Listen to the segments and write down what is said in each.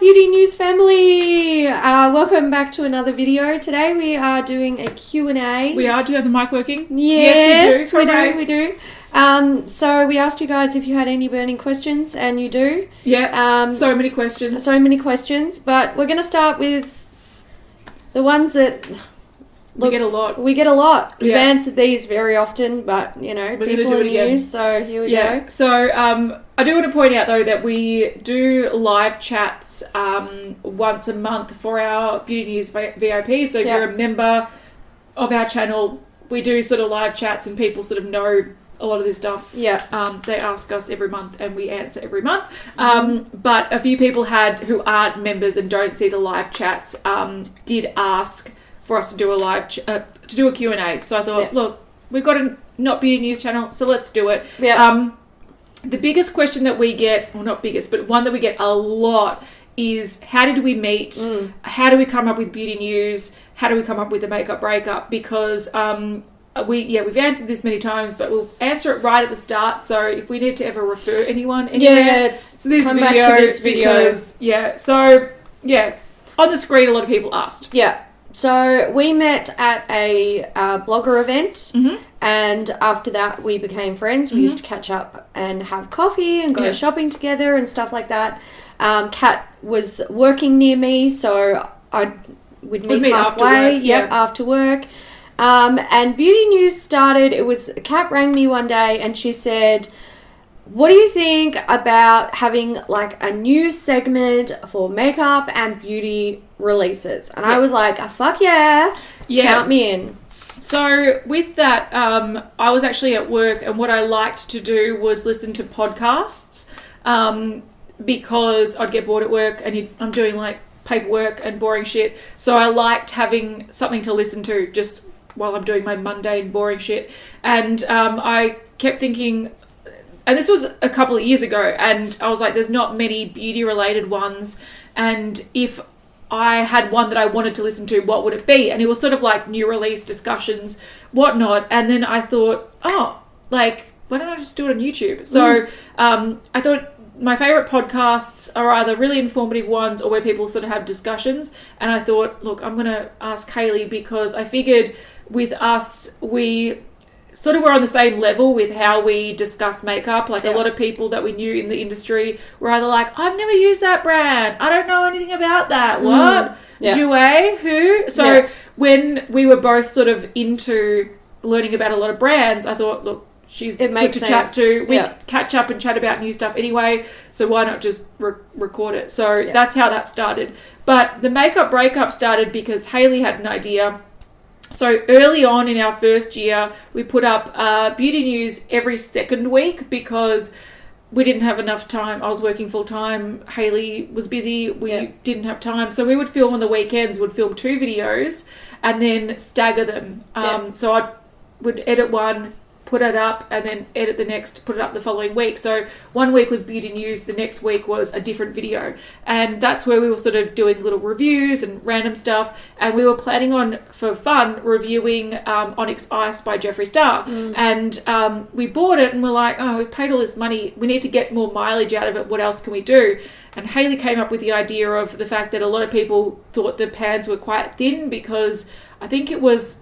Beauty News family? Welcome back to another video. Today we are doing a Q&A. We are. Do you have the mic working? Yes, we do. So we asked you guys if you had any burning questions, and you do. Yeah, so many questions. But we're going to start with the ones that... We get a lot. We've answered these very often, but, you know, we're people are new, so here we go. So I do want to point out, though, that we do live chats once a month for our Beauty News VIP. So if you're a member of our channel, we do sort of live chats and people sort of know a lot of this stuff. Yeah. They ask us every month and we answer every month. But a few people who aren't members and don't see the live chats did ask for us to do a Q&A. So I thought, look, we've got a Not Beauty News channel, so let's do it. Yeah. The biggest question that we get, well, not biggest, but one that we get a lot is, how did we meet? How do we come up with Beauty News? How do we come up with the makeup breakup? Because we've answered this many times, but we'll answer it right at the start. So if we need to ever refer anyone anywhere, back to this video. On the screen, a lot of people asked. Yeah. So we met at a blogger event, and after that we became friends. We used to catch up and have coffee and go shopping together and stuff like that. Kat was working near me, so we'd meet halfway. After work. And Beauty News started. Kat rang me one day and she said, "What do you think about having like a news segment for makeup and beauty releases?" And I was like, fuck yeah, count me in. So with that, I was actually at work, and what I liked to do was listen to podcasts because I'd get bored at work and I'm doing like paperwork and boring shit. So I liked having something to listen to just while I'm doing my mundane, boring shit. And I kept thinking... And this was a couple of years ago, and I was like, there's not many beauty-related ones, and if I had one that I wanted to listen to, what would it be? And it was sort of like new release discussions, whatnot, and then I thought, why don't I just do it on YouTube? So I thought my favourite podcasts are either really informative ones or where people sort of have discussions, and I thought, look, I'm going to ask Hailey, because I figured with us, we... sort of we're on the same level with how we discuss makeup. Like a lot of people that we knew in the industry were either like, I've never used that brand, I don't know anything about that. What? Jouer? Who? So when we were both sort of into learning about a lot of brands, I thought, look, she's good to chat to. We catch up and chat about new stuff anyway, so why not just record it? So that's how that started. But the makeup breakup started because Hailey had an idea. So early on in our first year, we put up Beauty News every second week because we didn't have enough time. I was working full time. Hailey was busy. We didn't have time. So we would film on the weekends, would film 2 videos and then stagger them. So I would edit one, put it up, and then edit the next, put it up the following week. So one week was Beauty News, the next week was a different video. And that's where we were sort of doing little reviews and random stuff. And we were planning on, for fun, reviewing Onyx Ice by Jeffree Star. And we bought it and we're like, we've paid all this money. We need to get more mileage out of it. What else can we do? And Hailey came up with the idea of the fact that a lot of people thought the pans were quite thin because I think it was...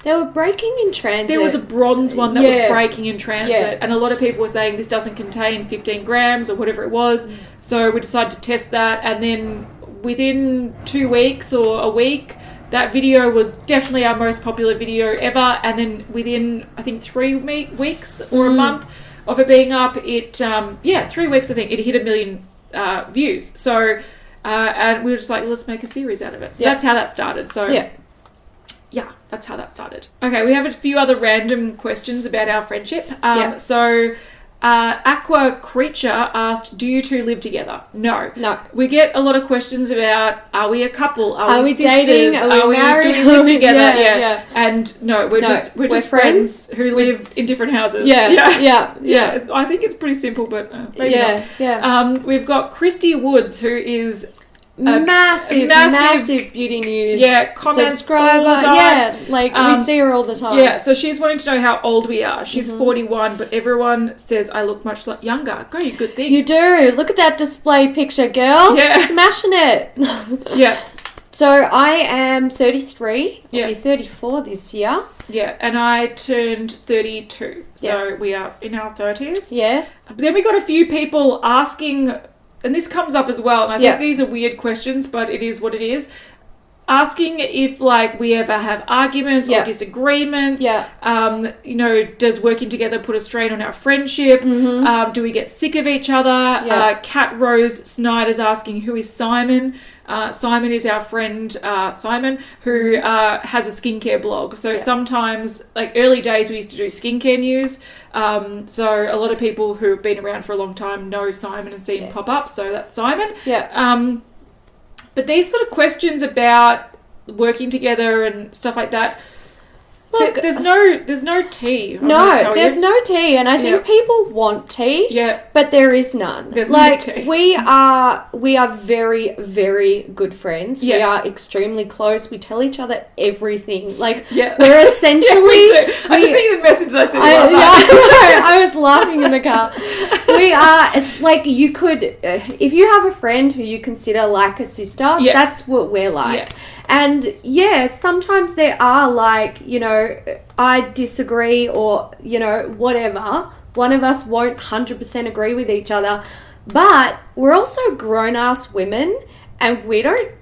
They were breaking in transit. There was a bronze one that was breaking in transit, and a lot of people were saying this doesn't contain 15 grams or whatever it was. So we decided to test that, and then within 2 weeks or a week, that video was definitely our most popular video ever. And then within, I think, 3 weeks or a month of it being up, 3 weeks, I think, it hit 1 million views. So, and we were just like, let's make a series out of it. So that's how that started. So yeah, that's how that started. Okay, we have a few other random questions about our friendship. So, Aqua Creature asked, do you two live together? No. We get a lot of questions about, are we a couple? Are we sisters? Dating? Are we married? Do we live together? And no, we're just friends who live in different houses. Yeah. I think it's pretty simple, but maybe not. We've got Christy Woods, who is massive beauty news. Yeah, comments subscriber. all the time. Yeah, like we see her all the time. Yeah, so she's wanting to know how old we are. She's 41, but everyone says I look much younger. Go, you good thing. You do. Look at that display picture, girl. Yeah. Smashing it. Yeah. So I am 33. Yeah. I'll be 34 this year. Yeah, and I turned 32. So we are in our 30s. Yes. But then we got a few people asking, and this comes up as well, and I think these are weird questions, but it is what it is. Asking if, like, we ever have arguments or disagreements. Yeah. You know, does working together put a strain on our friendship? Mm-hmm. Do we get sick of each other? Yeah. Kat Rose Snyder's asking, who is Simon? Simon is our friend, Simon, who has a skincare blog. So sometimes, like early days, we used to do skincare news. So a lot of people who have been around for a long time know Simon and see him pop up. So that's Simon. Yeah. But these sort of questions about working together and stuff like that, look, there's no tea. There's no tea, and I think people want tea. Yeah, but there is none. There's no tea. We are very, very good friends. Yeah. We are extremely close. We tell each other everything. Like we're essentially. I'm just thinking the message I sent. I was laughing in the car. We are like, you could, if you have a friend who you consider like a sister. Yeah. That's what we're like. Yeah. And sometimes there are, like, you know, I disagree or, you know, whatever. One of us won't 100% agree with each other. But we're also grown-ass women, and we don't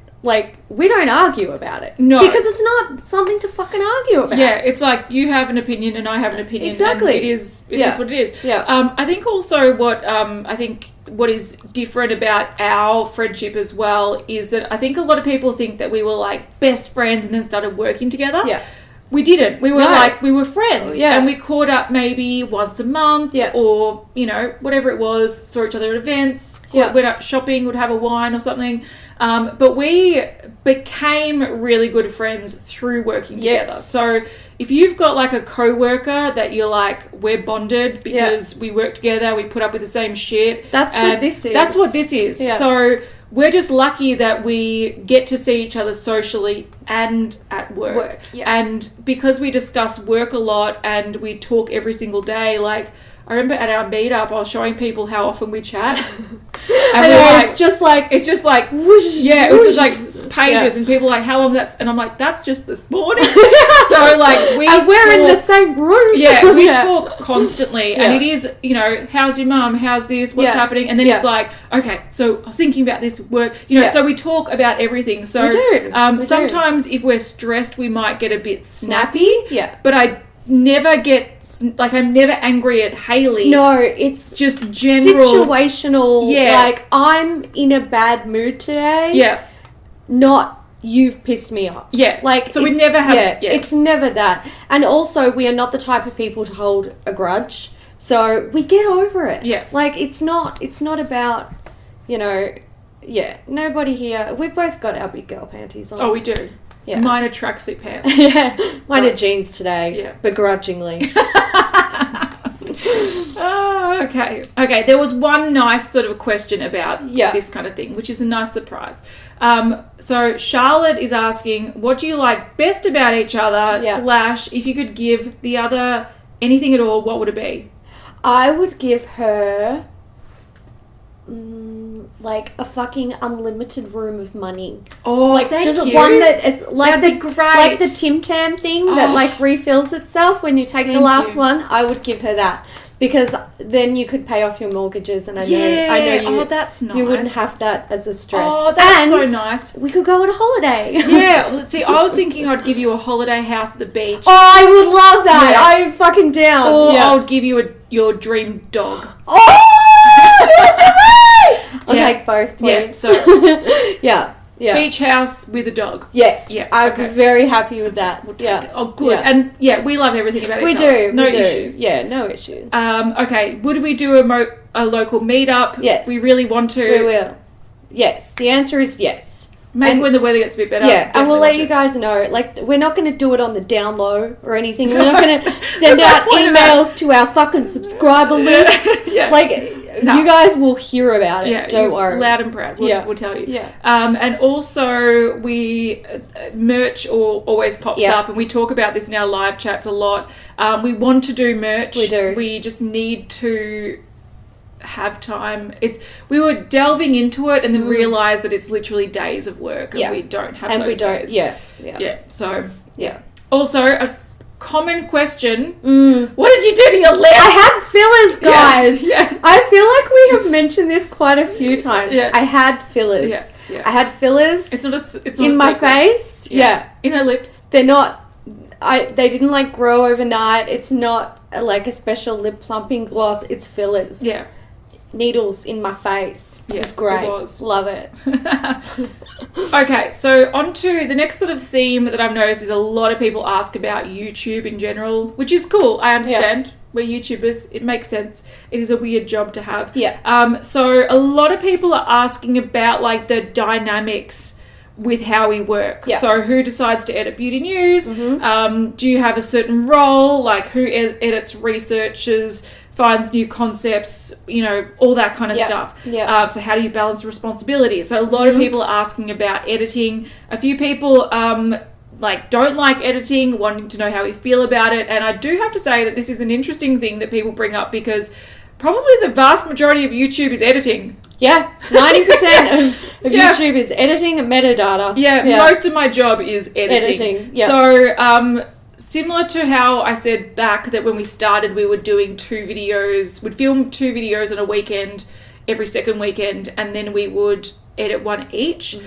argue about it. No. Because it's not something to fucking argue about. Yeah, it's like you have an opinion and I have an opinion. Exactly. And it is what it is. Yeah. I think also what is different about our friendship as well is that I think a lot of people think that we were like best friends and then started working together. Yeah. We didn't. We were we were friends. Yeah. And we caught up maybe once a month or, you know, whatever it was, saw each other at events, went out shopping, would have a wine or something. But we became really good friends through working together. So if you've got like a co-worker that you're like, we're bonded because we work together, we put up with the same shit. That's what this is. That's what this is. Yeah. So we're just lucky that we get to see each other socially and at work. And because we discuss work a lot and we talk every single day, like I remember at our meetup, I was showing people how often we chat. And it's just like whoosh, it was just like pages and people like, how long that's, and I'm like, that's just this morning. So like we're in the same room. We talk constantly and it is, you know, how's your mum, how's this, what's happening, and then it's like, okay, so I was thinking about this work, you know, so we talk about everything. So sometimes if we're stressed we might get a bit snappy, but I never get, like, I'm never angry at Hailey. No, it's just general situational. Like, I'm in a bad mood today. Not you've pissed me off. Like, so we never have. It's never that. And also, we are not the type of people to hold a grudge. So we get over it. Like, it's not about, you know. Nobody here. We've both got our big girl panties on. Oh, we do. Yeah. Mine are tracksuit pants. Mine are jeans today, begrudgingly. Okay, there was one nice sort of question about this kind of thing, which is a nice surprise. So Charlotte is asking, what do you like best about each other, / if you could give the other anything at all, what would it be? I would give her like a fucking unlimited room of money. Oh, like thank just you. one that it's like That'd be great. Like the Tim Tam thing that like refills itself when you take the last one. I would give her that because then you could pay off your mortgages, and I know you. Oh, that's nice. You wouldn't have that as a stress. Oh, that's so nice. We could go on a holiday. Let's see. I was thinking I'd give you a holiday house at the beach. Oh, I would love that. I'm fucking down. Or I would give you your dream dog. Oh, I'll take both, please. Yeah, Beach house with a dog. Yes. Yeah. I'd be very happy with that. Oh, good. And we love everything about each other. We do. Issues. Yeah, no issues. Okay. Would we do a local meetup? Yes. We really want to. We will. Yes. The answer is yes. Maybe when the weather gets a bit better. Yeah, and we'll let you guys know. Like, we're not going to do it on the down low or anything. We're not going to send out emails to our fucking subscriber list. Like, You guys will hear about it. Yeah, don't worry. Loud and proud. We'll tell you. Yeah. And also, merch always pops up, and we talk about this in our live chats a lot. We want to do merch. We do. We just need to have time. We were delving into it and then realised that it's literally days of work, and we don't have those days. Yeah. So, yeah. Also, a common question. What did you do to your lips? I had fillers, guys. Yeah. I feel like we have mentioned this quite a few times. Yeah. I had fillers. Yeah. I had fillers. It's not in my face. Yeah. In her lips. They're not. They didn't like grow overnight. It's not like a special lip plumping gloss. It's fillers. Yeah. Needles in my face. Yeah, it's great. It was. Love it. Okay, so on to the next sort of theme that I've noticed is a lot of people ask about YouTube in general, which is cool. I understand. Yeah. We're YouTubers. It makes sense. It is a weird job to have. Yeah. So a lot of people are asking about like the dynamics with how we work. Yeah. So who decides to edit beauty news? Mm-hmm. Do you have a certain role? Like who edits researches, finds new concepts, all that kind of stuff. Yeah. So how do you balance responsibility? So a lot of people are asking about editing. A few people don't like editing, wanting to know how we feel about it. And I do have to say that this is an interesting thing that people bring up because probably the vast majority of YouTube is editing. Yeah, 90% of YouTube is editing and metadata. Yeah, most of my job is editing. Yeah. So, similar to how I said back that when we started, we were doing we'd film 2 videos on a weekend, every second weekend, and then we would edit one each.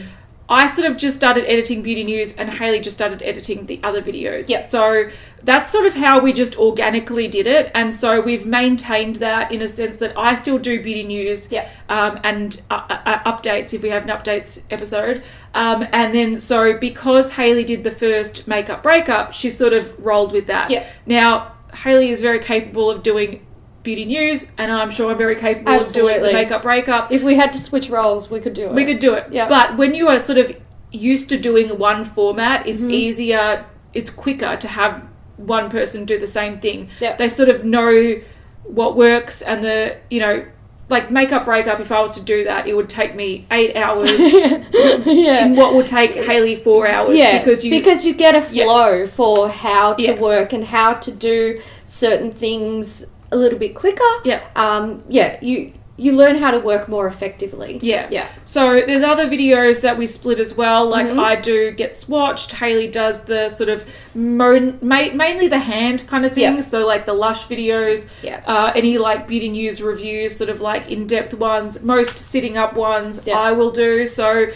I sort of just started editing beauty news and Hailey just started editing the other videos. Yeah. So that's sort of how we just organically did it. And so we've maintained that in a sense that I still do beauty news and updates if we have an updates episode. And then so because Hailey did the first makeup breakup, she sort of rolled with that. Yeah. Now, Hailey is very capable of doing beauty news, and I'm sure I'm very capable of doing the makeup breakup. If we had to switch roles, we could do it. We could do it. Yeah. But when you are sort of used to doing one format, it's easier, it's quicker to have one person do the same thing. Yeah. They sort of know what works, and like makeup breakup, if I was to do that, it would take me 8 hours in what would take Hailey 4 hours. Yeah, because you get a flow for how to work and how to do certain things a little bit quicker. You learn how to work more effectively. Yeah. So there's other videos that we split as well. Like I do get swatched. Hailey does the sort of mainly the hand kind of thing. So like the Lush videos. Any like beauty news reviews, sort of like in-depth ones. Most sitting up ones I will do. So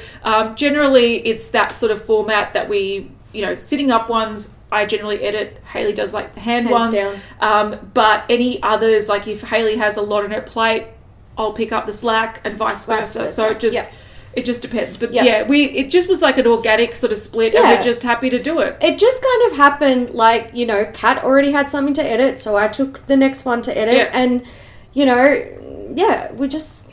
generally it's that sort of format that we, sitting up ones I generally edit. Hailey does like the hands ones. Down. But any others, like if Hailey has a lot on her plate, I'll pick up the slack and vice versa. So it just depends. But it just was like an organic sort of split and we're just happy to do it. It just kind of happened like, Kat already had something to edit, so I took the next one to edit and, we just...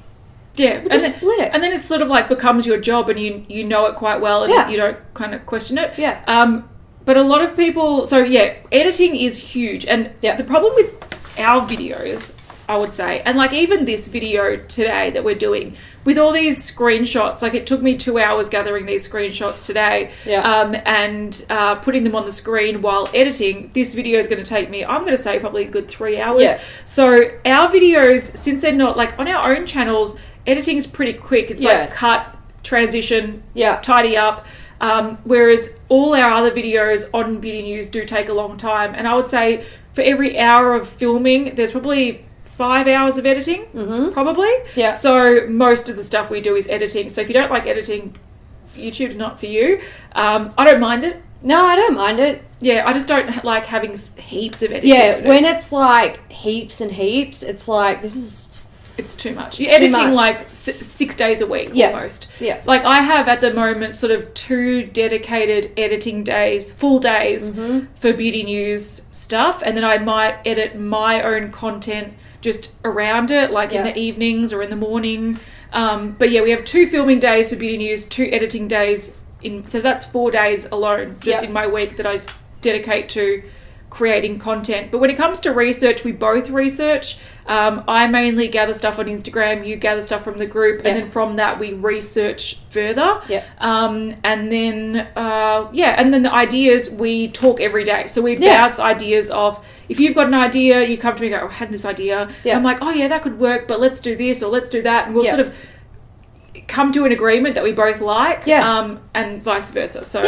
Yeah, we just split it. And then it's sort of like becomes your job and you know it quite well and you don't kind of question it. Yeah. But a lot of people... So, editing is huge. And the problem with our videos, I would say, and like even this video today that we're doing, with all these screenshots, like it took me 2 hours gathering these screenshots today and putting them on the screen while editing. This video is going to take me, I'm going to say, probably a good 3 hours. Yeah. So our videos, since they're not, like on our own channels, editing is pretty quick. It's like cut, transition, tidy up. Whereas all our other videos on beauty news do take a long time, and I would say for every hour of filming there's probably 5 hours of editing, probably. Yeah. So most of the stuff we do is editing. So if you don't like editing, YouTube's not for you. I don't mind it. No, I don't mind it. Yeah, I just don't like having heaps of editing. Yeah, when it's like heaps and heaps, it's like it's too much. You're editing like 6 days a week almost. Yeah. Like I have at the moment sort of 2 dedicated editing days, full days for beauty news stuff. And then I might edit my own content just around it, like in the evenings or in the morning. But we have 2 filming days for beauty news, 2 editing days. So that's 4 days alone just in my week that I dedicate to creating content. But when it comes to research, we both research. I mainly gather stuff on Instagram, you gather stuff from the group, and then from that we research further. And then the ideas, we talk every day. So we bounce ideas off. If you've got an idea, you come to me and go, I had this idea. I'm like, oh yeah, that could work, but let's do this or let's do that. And we'll sort of come to an agreement that we both like, and vice versa. So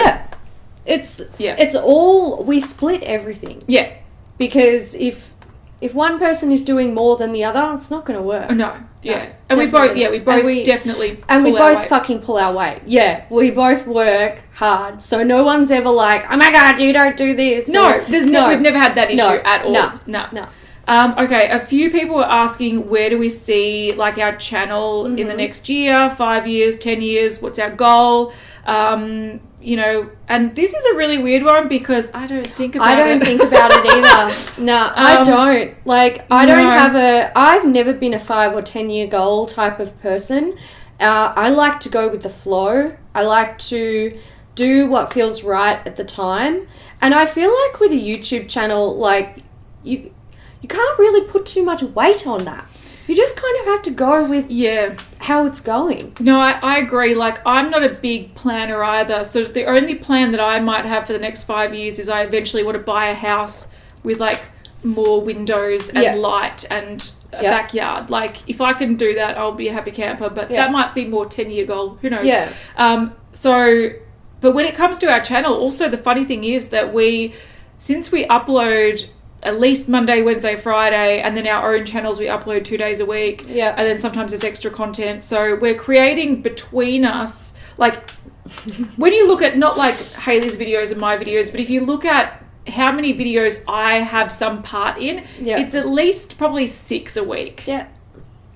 it's all, we split everything. Yeah. Because if one person is doing more than the other, it's not going to work. No. Yeah. No, and we both definitely and we pull both our weight. fucking pull our weight. Yeah. We both work hard. So no one's ever like, oh my God, you don't do this. No, we've never had that issue at all. No. Okay, a few people were asking, where do we see like our channel in the next year, 5 years, 10 years? What's our goal? You know, and this is a really weird one because I don't think about it. I don't think about it either. No, I don't. Like, I've never been a 5 or 10 year goal type of person. I like to go with the flow. I like to do what feels right at the time. And I feel like with a YouTube channel, like, you can't really put too much weight on that. You just kind of have to go with how it's going. No, I agree. Like, I'm not a big planner either. So the only plan that I might have for the next 5 years is I eventually want to buy a house with, like, more windows and light and a backyard. Like, if I can do that, I'll be a happy camper. But that might be more 10-year goal. Who knows? Yeah. But when it comes to our channel, also the funny thing is that since we upload at least Monday, Wednesday, Friday, and then our own channels we upload 2 days a week. Yeah. And then sometimes there's extra content. So we're creating between us, like, when you look at not like Hailey's videos and my videos, but if you look at how many videos I have some part in, it's at least probably 6 a week. Yeah.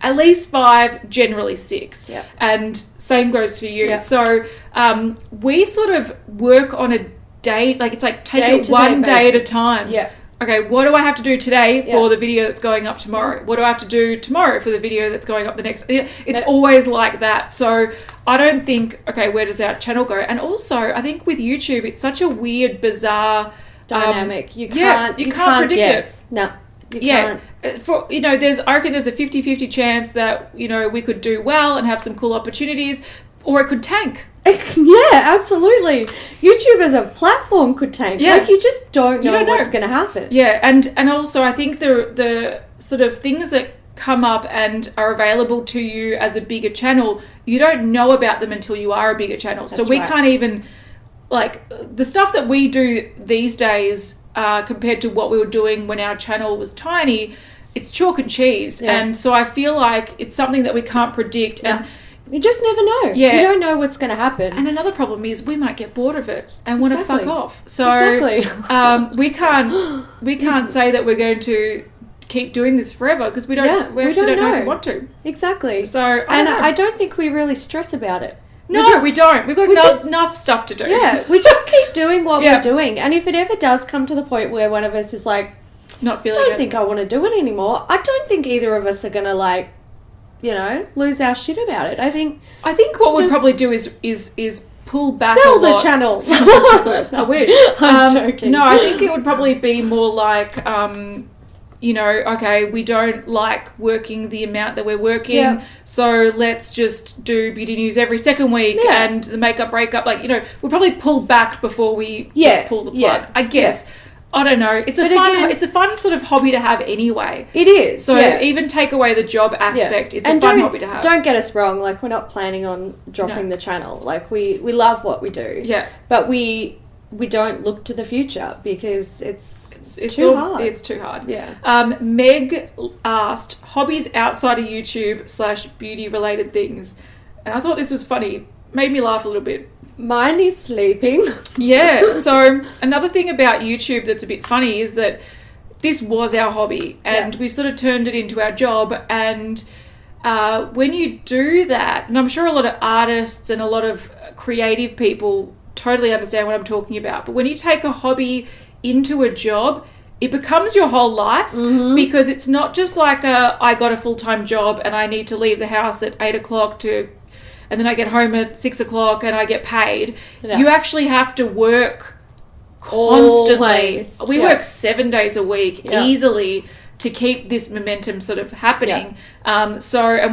At least 5, generally 6. Yeah. And same goes for you. Yeah. So we sort of work on a day, like it's like take it one day at a time. Yeah. Okay, what do I have to do today for the video that's going up tomorrow? What do I have to do tomorrow for the video that's going up the next? It's always like that. So I don't think, okay, where does our channel go? And also, I think with YouTube, it's such a weird, bizarre dynamic. You can't predict guess. it. No, you can't. For, you know, I reckon there's a 50-50 chance that, you know, we could do well and have some cool opportunities, or it could tank. Yeah, absolutely. YouTube as a platform could tank. Yeah. Like, you just don't know what's going to happen. Yeah, and also I think the sort of things that come up and are available to you as a bigger channel, you don't know about them until you are a bigger channel. So we can't even, like, the stuff that we do these days compared to what we were doing when our channel was tiny, it's chalk and cheese. Yeah. And so I feel like it's something that we can't predict. And you just never know. Yeah. You don't know what's going to happen. And another problem is we might get bored of it and want to fuck off. So we can't say that we're going to keep doing this forever because we don't know if we want to. Exactly. So I don't think we really stress about it. No, we don't. We've got enough stuff to do. Yeah, we just keep doing what we're doing. And if it ever does come to the point where one of us is like, not feeling I don't think I want to do it anymore, I don't think either of us are going to, like, you know, lose our shit about it. I think what we'd probably do is pull back sell a lot. the channels. I wish. I'm joking. No, I think it would probably be more like, you know, okay, we don't like working the amount that we're working, so let's just do beauty news every second week and the makeup breakup. Like, you know, we'll probably pull back before we just pull the plug. I guess. I don't know. It's a fun sort of hobby to have anyway. It is. So even take away the job aspect, it's a fun hobby to have. Don't get us wrong. Like, we're not planning on dropping the channel. Like, we love what we do. Yeah. But we don't look to the future because it's too hard. It's too hard. Yeah. Meg asked, hobbies outside of YouTube / beauty related things. And I thought this was funny. Made me laugh a little bit. Mine is sleeping. Yeah. So another thing about YouTube that's a bit funny is that this was our hobby and we've sort of turned it into our job. And when you do that, and I'm sure a lot of artists and a lot of creative people totally understand what I'm talking about, but when you take a hobby into a job, it becomes your whole life because it's not just like I got a full-time job and I need to leave the house at 8 o'clock and then I get home at 6 o'clock and I get paid. Yeah. You actually have to work constantly. Always. We work 7 days a week easily to keep this momentum sort of happening. And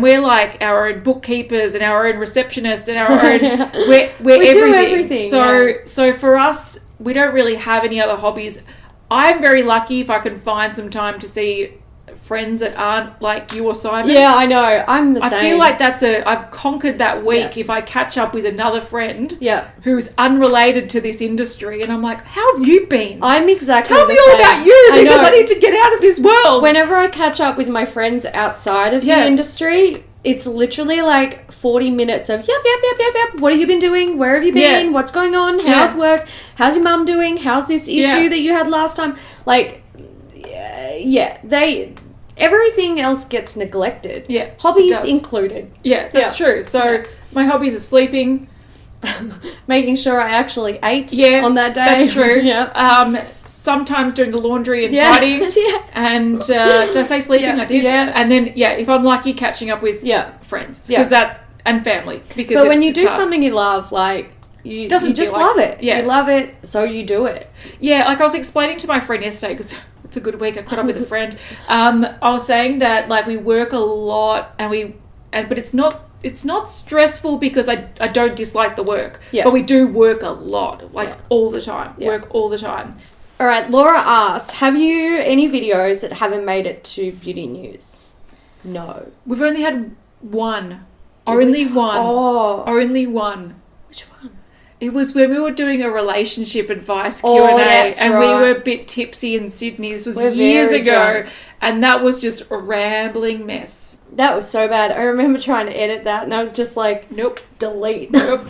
we're like our own bookkeepers and our own receptionists and our own we're we everything. do everything. So for us, we don't really have any other hobbies. I'm very lucky if I can find some time to see friends that aren't like you or Simon. Yeah, I know. I'm the same. I feel like I've conquered that week if I catch up with another friend who's unrelated to this industry, and I'm like, how have you been? I'm exactly Tell the me all same. about you, because I need to get out of this world. Whenever I catch up with my friends outside of the industry, it's literally like 40 minutes of yep. What have you been doing? Where have you been? Yeah. What's going on? How's work? How's your mum doing? How's this issue that you had last time? Like, everything else gets neglected. Yeah, hobbies included. Yeah, that's true. So my hobbies are sleeping, making sure I actually ate on that day. That's true. Yeah. Sometimes doing the laundry and tidying. And did I say sleeping? I did. Yeah. And then if I'm lucky, catching up with friends because and family. But when you do something you love, like you just love it. Yeah, you love it, so you do it. Yeah, like I was explaining to my friend yesterday because it's a good week. I caught up with a friend. I was saying that like we work a lot but it's not stressful because I don't dislike the work. Yeah. But we do work a lot, all the time. Yeah. Work all the time. All right, Laura asked, have you any videos that haven't made it to Beauty News? No. We've only had one. Only one. Oh. Only one. Which one? It was when we were doing a relationship advice Q&A and we were a bit tipsy in Sydney. This was years ago. Drunk. And that was just a rambling mess. That was so bad. I remember trying to edit that and I was just like, nope. Delete. Nope.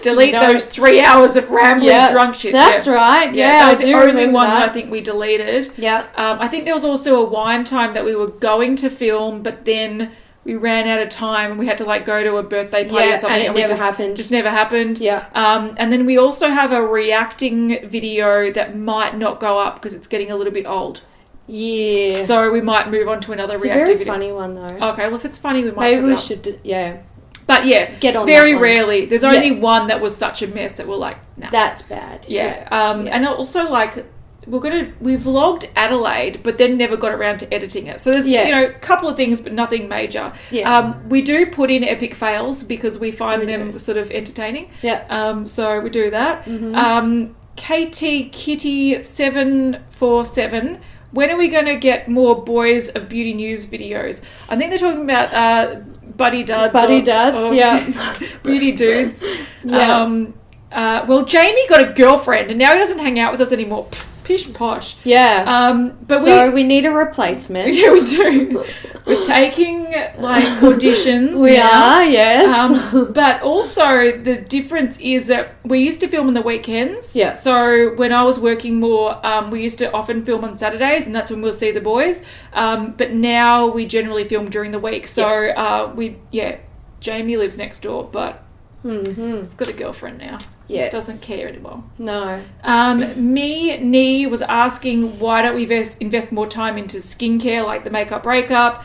Delete those 3 hours of rambling drunk shit. That's right. Yeah, that was the only one that I think we deleted. Yeah. I think there was also a wine time that we were going to film, but then we ran out of time and we had to go to a birthday party or something. And it never happened. Just never happened. Yeah. And then we also have a reacting video that might not go up because it's getting a little bit old. Yeah. So we might move on to another reacting video. It's a very funny one though. Okay, well if it's funny we might Maybe we should But get on very rarely. There's only one that was such a mess that we're like, nah. That's bad. Yeah. And also we vlogged Adelaide, but then never got around to editing it. So there's a couple of things, but nothing major. Yeah. We do put in epic fails because we find them sort of entertaining. Yeah. So we do that. Mm-hmm. KT Kitty 747. When are we going to get more Boys of Beauty News videos? I think they're talking about Buddy Duds. Beauty Dudes. Yeah. Well, Jamie got a girlfriend and now he doesn't hang out with us anymore. Pish and posh. Yeah. But we need a replacement. Yeah, we do. We're taking auditions. We are, yes. But also the difference is that we used to film on the weekends. Yeah. So when I was working more, we used to often film on Saturdays and that's when we'll see the boys. But now we generally film during the week. So Jamie lives next door, but he's got a girlfriend now. Yeah, doesn't care anymore. No. Nee was asking why don't we invest more time into skincare like the makeup breakup.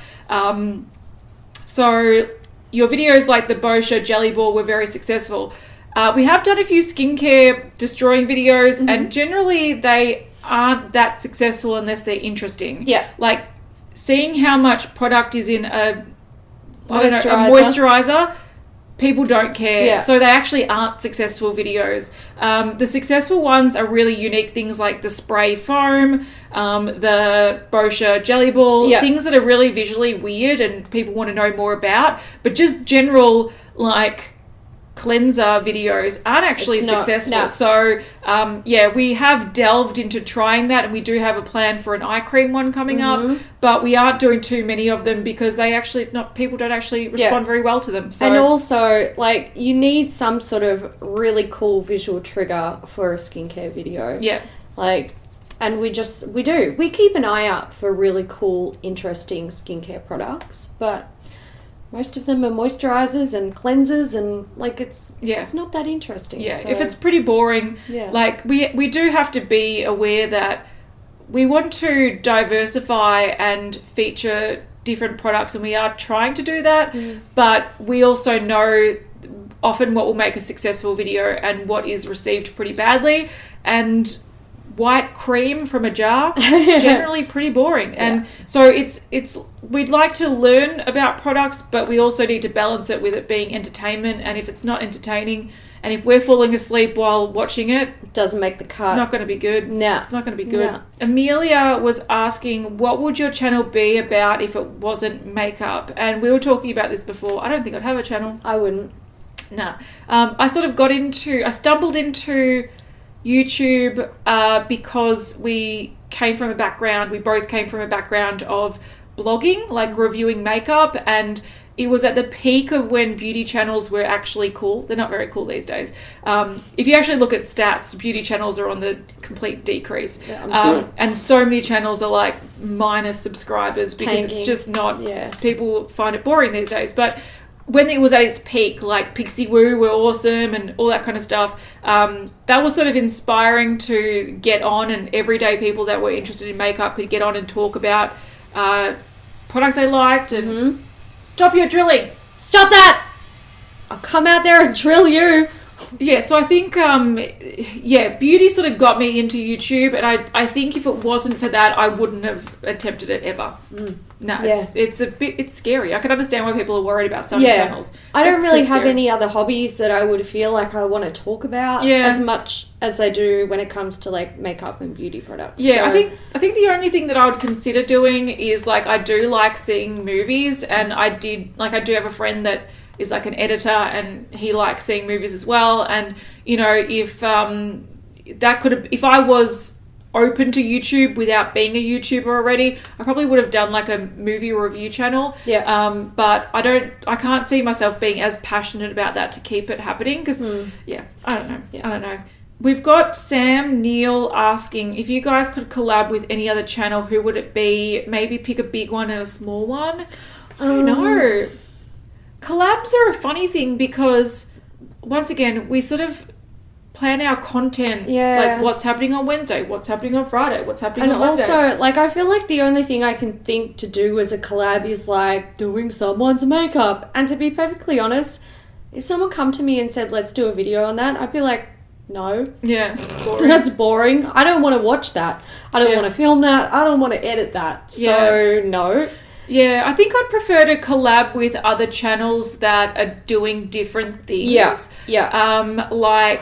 So your videos like the Boscia jelly ball were very successful. We have done a few skincare destroying videos and generally they aren't that successful unless they're interesting. Yeah. Like seeing how much product is in a moisturizer. People don't care. So they actually aren't successful videos. The successful ones are really unique things like the spray foam, the Boscia jelly ball, things that are really visually weird and people want to know more about. But just general cleanser videos aren't actually successful. No. So we have delved into trying that and we do have a plan for an eye cream one coming up, but we aren't doing too many of them because people don't actually respond very well to them. So. And also you need some sort of really cool visual trigger for a skincare video. Yeah. And we keep an eye out for really cool, interesting skincare products, but most of them are moisturizers and cleansers and it's not that interesting. Yeah, so. If it's pretty boring, we do have to be aware that we want to diversify and feature different products and we are trying to do that, but we also know often what will make a successful video and what is received pretty badly, and white cream from a jar, generally pretty boring. And so it's we'd like to learn about products, but we also need to balance it with it being entertainment. And if it's not entertaining, and if we're falling asleep while watching it, doesn't make the cut. It's not going to be good. No. It's not going to be good. No. Amelia was asking, what would your channel be about if it wasn't makeup? And we were talking about this before. I don't think I'd have a channel. I wouldn't. No. I stumbled into YouTube because we both came from a background of blogging, like reviewing makeup, and it was at the peak of when beauty channels were actually cool. They're not very cool these days. If you actually look at stats, beauty channels are on the complete decrease. And so many channels are like minus subscribers because it's just not... Yeah. People find it boring these days. But when it was at its peak, like Pixie Woo were awesome and all that kind of stuff, that was sort of inspiring to get on, and everyday people that were interested in makeup could get on and talk about products they liked and... Stop your drilling. Stop that. I'll come out there and drill you. Yeah, so I think, beauty sort of got me into YouTube, and I think if it wasn't for that, I wouldn't have attempted it ever. No, it's scary. I can understand why people are worried about starting channels. I don't really have any other hobbies that I would feel like I want to talk about as much as I do when it comes to like makeup and beauty products. Yeah, so, I think the only thing that I would consider doing is like I do like seeing movies, and I do have a friend that is like an editor, and he likes seeing movies as well. And you know, if I was open to YouTube without being a YouTuber already, I probably would have done like a movie review channel. But I can't see myself being as passionate about that to keep it happening because I don't know. We've got Sam Neil asking, if you guys could collab with any other channel, who would it be? Maybe pick a big one and a small one. I don't know. Collabs are a funny thing because, once again, we sort of plan our content, like what's happening on Wednesday, what's happening on Friday, what's happening on Monday. And also, like, I feel like the only thing I can think to do as a collab is, like, doing someone's makeup. And to be perfectly honest, if someone come to me and said, let's do a video on that, I'd be like, no. Yeah, boring. That's boring. I don't want to watch that. I don't want to film that. I don't want to edit that. So, no. Yeah, I think I'd prefer to collab with other channels that are doing different things. I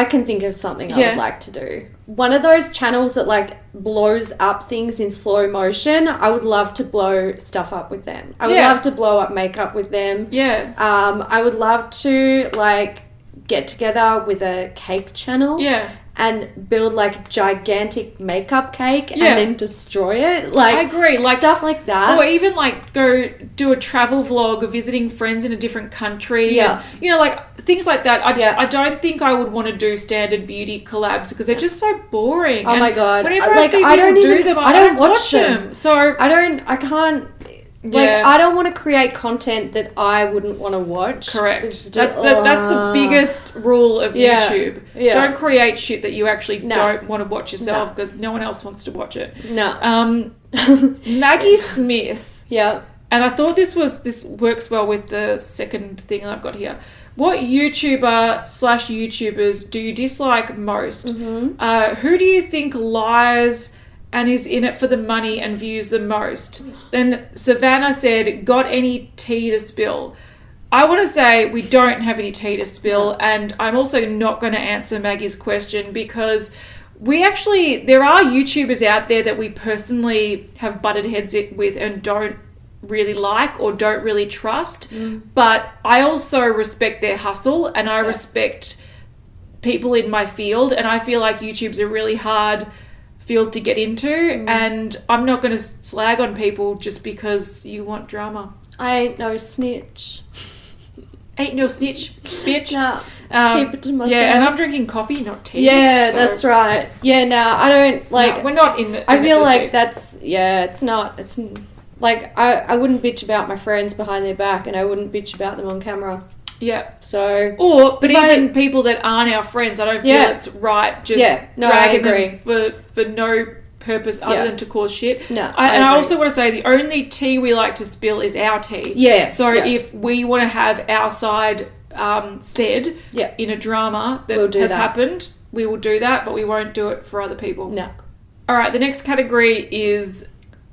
can think of something I would like to do. One of those channels that like blows up things in slow motion, I would love to blow stuff up with them. I would love to blow up makeup with them. Yeah. I would love to like get together with a cake channel. Yeah. And build like gigantic makeup cake and then destroy it. Like, I agree. Like stuff like that. Or even like go do a travel vlog visiting friends in a different country. Yeah. And, you know, like things like that. I don't think I would want to do standard beauty collabs because they're just so boring. Oh my God. Whenever I see people do them, I don't watch them. So I can't. Like, I don't want to create content that I wouldn't want to watch. Correct. That's the biggest rule of YouTube. Yeah. Don't create shit that you actually don't want to watch yourself because no one else wants to watch it. No. Maggie Smith. Yeah. And I thought this works well with the second thing that I've got here. What YouTuber/YouTubers do you dislike most? Mm-hmm. Who do you think lies and is in it for the money and views the most? Then Savannah said, got any tea to spill? I want to say we don't have any tea to spill, and I'm also not going to answer Maggie's question because there are YouTubers out there that we personally have butted heads with and don't really like or don't really trust, but I also respect their hustle and I respect people in my field, and I feel like YouTube's a really hard field to get into, and I'm not going to slag on people just because you want drama. I ain't no snitch. Ain't no snitch, bitch. Nah, keep it to myself. Yeah, and I'm drinking coffee, not tea. Yeah, so. That's right. Yeah, I don't, like... No, we're not in I feel like that's... Yeah, it's not... It's... Like, I wouldn't bitch about my friends behind their back, and I wouldn't bitch about them on camera. Yeah. So... But even people that aren't our friends, I don't feel it's right just dragging them for no purpose other than to cause shit. No, I also want to say the only tea we like to spill is our tea. Yeah. So if we want to have our side said in a drama that has happened, we will do that, but we won't do it for other people. No. All right, the next category is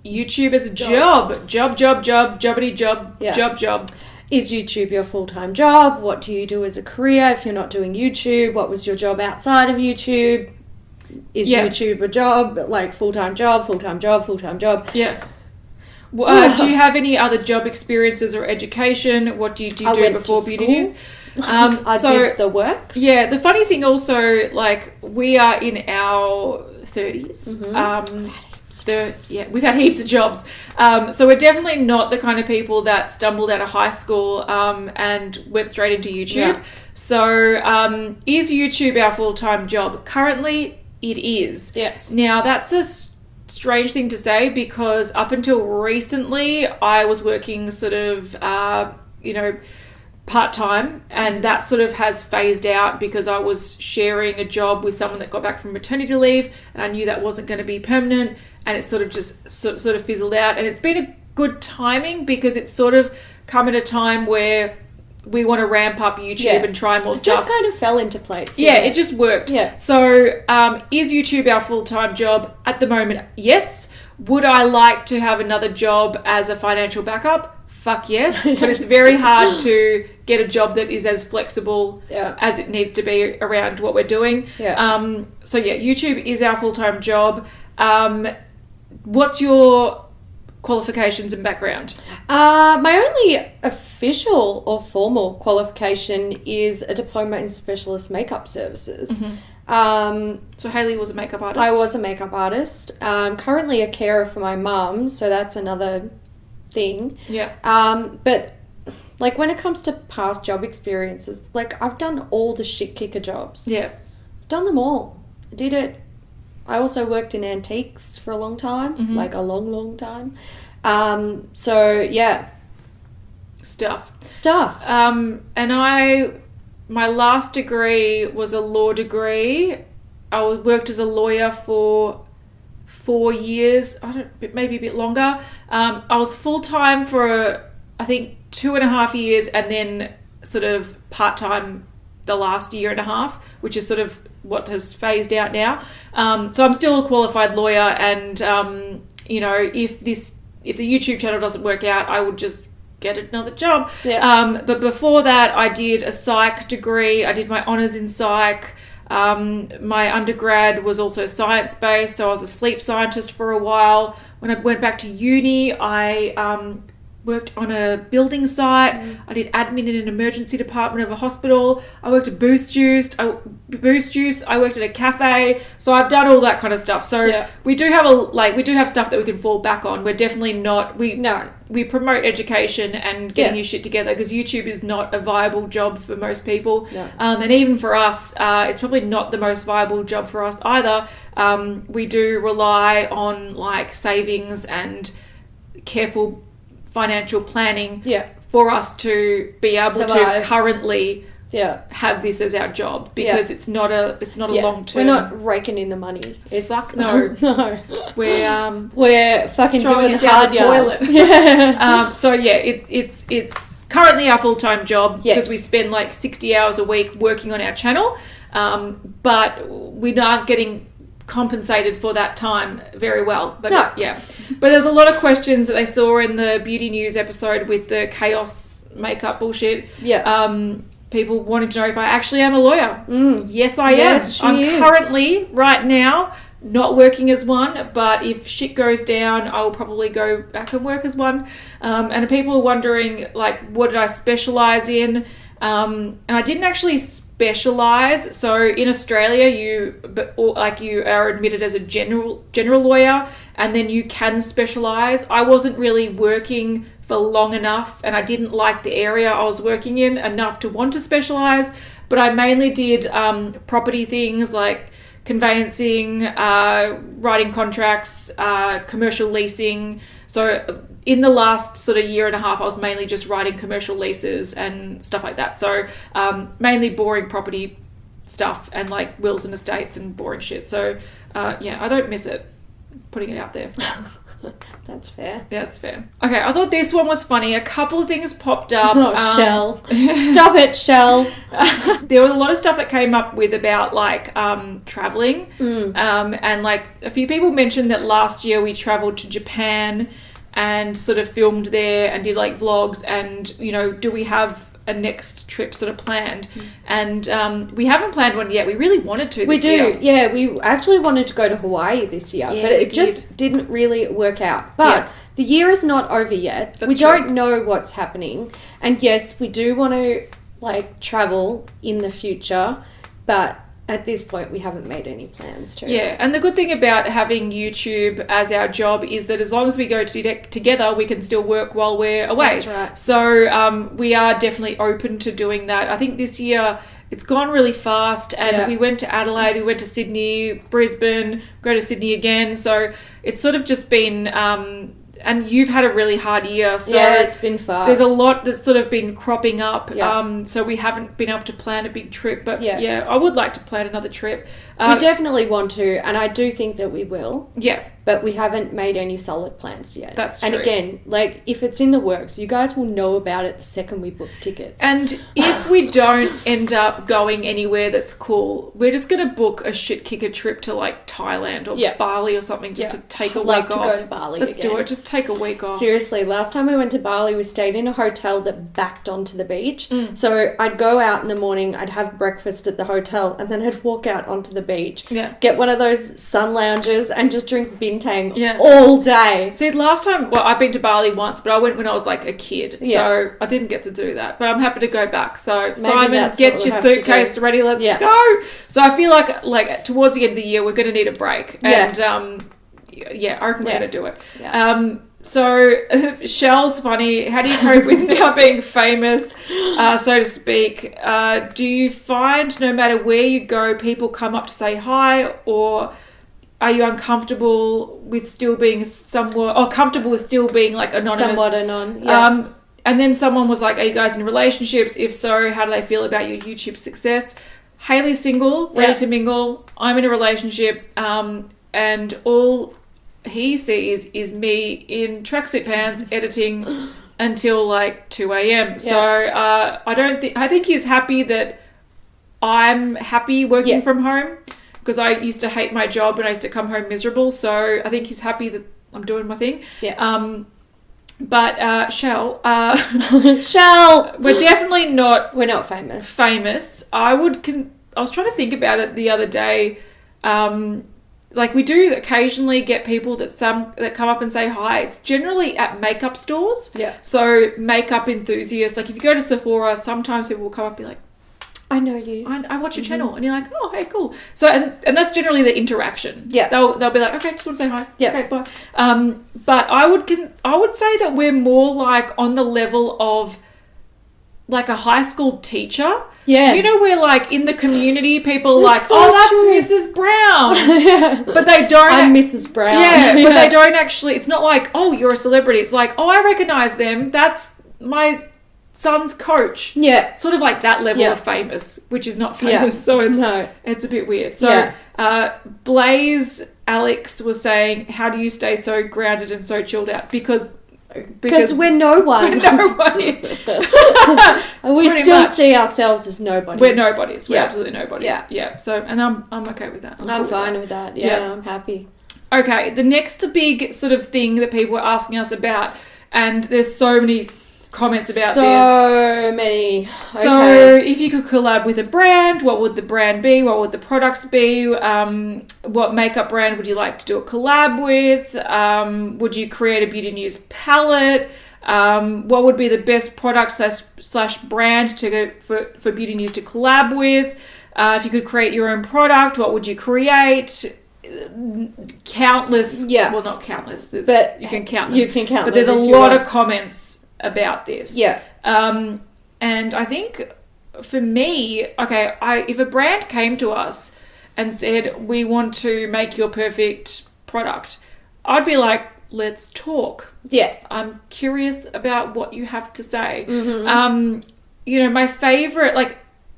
YouTube as a job. Jobbity job, Yeah. job. Is YouTube your full-time job? What do you do as a career if you're not doing YouTube? What was your job outside of YouTube? Is YouTube a job? Like full-time job? Yeah. Do you have any other job experiences or education? What do you do before Beauty News? I did the works. Yeah, the funny thing also, like, we are in our 30s. We've had heaps of jobs. So we're definitely not the kind of people that stumbled out of high school and went straight into YouTube. Yeah. So is YouTube our full-time job? Currently, it is. Yes. Now, that's a strange thing to say because up until recently, I was working sort of, part-time, and that sort of has phased out because I was sharing a job with someone that got back from maternity leave, and I knew that wasn't going to be permanent, and it sort of just sort of fizzled out. And it's been a good timing because it's sort of come at a time where we want to ramp up YouTube and try more stuff. It just kind of fell into place. It just worked. Yeah. So is YouTube our full-time job? At the moment, yes. Would I like to have another job as a financial backup? Fuck yes. But it's very hard to get a job that is as flexible as it needs to be around what we're doing. Yeah. YouTube is our full-time job. What's your qualifications and background? My only official or formal qualification is a diploma in specialist makeup services. So Hailey was a makeup artist? I was a makeup artist. Currently a carer for my mum, so that's another thing. Yeah. But like when it comes to past job experiences, like I've done all the shit kicker jobs. Yeah. I've done them all. I did it. I also worked in antiques for a long time, like a long time. Stuff. And my last degree was a law degree. I worked as a lawyer for 4 years, maybe a bit longer. I was full-time for, I think, 2.5 years, and then sort of part-time the last year and a half, which is sort of what has phased out now. So I'm still a qualified lawyer, and if the YouTube channel doesn't work out, I would just get another job. But before that, I did a psych degree. I did my honours in psych. My undergrad was also science-based, so I was a sleep scientist for a while. When I went back to uni, I worked on a building site. I did admin in an emergency department of a hospital. I worked at Boost Juice. I worked at a cafe. So I've done all that kind of stuff. So we do have stuff that we can fall back on. We're definitely not. We promote education and getting your shit together because YouTube is not a viable job for most people. No. And even for us, it's probably not the most viable job for us either. We do rely on like savings and careful financial planning for us to be able to currently have this as our job because it's not a long term. We're not raking in the money. Fuck no. No. We're fucking throwing doing it down the toilet. Yeah. It's currently our full-time job because Yes. we spend like 60 hours a week working on our channel, but we aren't getting compensated for that time very well. But but there's a lot of questions that they saw in the Beauty News episode with the chaos makeup bullshit. People wanted to know if I actually am a lawyer. Yes, I am. I'm currently right now not working as one, but if shit goes down, I will probably go back and work as one. And people are wondering, like, what did I specialize in? And I didn't actually specialize. So in Australia, you are admitted as a general lawyer, and then you can specialize. I wasn't really working for long enough, and I didn't like the area I was working in enough to want to specialize. But I mainly did property things like conveyancing, writing contracts, commercial leasing. So in the last sort of year and a half, I was mainly just writing commercial leases and stuff like that. So mainly boring property stuff and like wills and estates and boring shit. So I don't miss it, putting it out there. That's fair. That's fair. Okay, I thought this one was funny. A couple of things popped up. Oh, Shell. Stop it, Shell. There was a lot of stuff that came up with about like traveling. And like a few people mentioned that last year we traveled to Japan and sort of filmed there and did like vlogs, and you know, do we have a next trip sort of planned? And we haven't planned one yet. We really wanted to this year. Yeah, we actually wanted to go to Hawaii this year, but it just didn't really work out. But the year is not over yet. We don't know what's happening. And yes, we do want to like travel in the future, but at this point we haven't made any plans to. Yeah, and the good thing about having YouTube as our job is that as long as we go together, we can still work while we're away. That's right. So we are definitely open to doing that. I think this year it's gone really fast, and we went to Adelaide, we went to Sydney, Brisbane, go to Sydney again. So it's sort of just been... and you've had a really hard year. So yeah, it's been fast. There's a lot that's sort of been cropping up. So we haven't been able to plan a big trip. But yeah, I would like to plan another trip. We definitely want to, and I do think that we will. Yeah. But we haven't made any solid plans yet. That's true. And again, like, if it's in the works, you guys will know about it the second we book tickets. And if we don't end up going anywhere that's cool, we're just going to book a shit kicker trip to, like, Thailand or Bali or something just to take a week off. I'd love to go to Bali Let's do it. Just take a week off. Seriously, last time we went to Bali, we stayed in a hotel that backed onto the beach. So I'd go out in the morning, I'd have breakfast at the hotel, and then I'd walk out onto the beach. Yeah. Get one of those sun lounges and just drink bintang Yeah. all day. See, last time, well, I've been to Bali once, but I went when I was like a kid, so I didn't get to do that. But I'm happy to go back. So Maybe Simon, get your suitcase ready. Let's go. So I feel like towards the end of the year, we're going to need a break. And I reckon we're going to do it. Yeah. So Shell's funny. How do you cope with now being famous, so to speak? Do you find no matter where you go, people come up to say hi, or are you uncomfortable with still being comfortable with still being like anonymous? Somewhat anon. Yeah. And then someone was like, are you guys in relationships? If so, how do they feel about your YouTube success? Hailey's single, ready to mingle. I'm in a relationship, and all he sees is me in tracksuit pants editing until like 2 a.m. So I think he's happy that I'm happy working from home, because I used to hate my job and I used to come home miserable. So I think he's happy that I'm doing my thing. Yeah. But Shell, Shell, we're definitely not. We're not famous. Famous. I was trying to think about it the other day. Like, we do occasionally get people that come up and say hi. It's generally at makeup stores. Yeah. So makeup enthusiasts. Like, if you go to Sephora, sometimes people will come up and be like, I know you. I watch your channel. And you're like, oh, hey, cool. So, and that's generally the interaction. Yeah. They'll be like, okay, just want to say hi. Yeah. Okay, bye. But I would say that we're more like on the level of like a high school teacher. Yeah. You know, where like in the community people are like, so that's Mrs. Brown. But they don't. I'm Mrs. Brown. Yeah, but they don't actually, it's not like, oh, you're a celebrity. It's like, oh, I recognize them. That's my son's coach. Yeah. Sort of like that level of famous, which is not famous. So it's a bit weird. So Blaze Alex was saying, how do you stay so grounded and so chilled out? Because we're no one. We're nobody. And we still see ourselves as nobodies. We're nobodies. We're absolutely nobodies. Yeah. So, and I'm okay with that. I'm fine with that. Yeah, I'm happy. Okay, the next big sort of thing that people are asking us about, and there's so many comments about this. So many. So if you could collab with a brand, what would the brand be? What would the products be? What makeup brand would you like to do a collab with? Would you create a beauty news palette? What would be the best product slash brand for beauty news to collab with? If you could create your own product, what would you create? Countless. Yeah. Well, not countless. But you can count them. You can count them. But there's a lot of comments about this. Yeah. And I think for me, if a brand came to us and said, we want to make your perfect product, I'd be like, let's talk. Yeah. I'm curious about what you have to say. Mm-hmm. My favorite,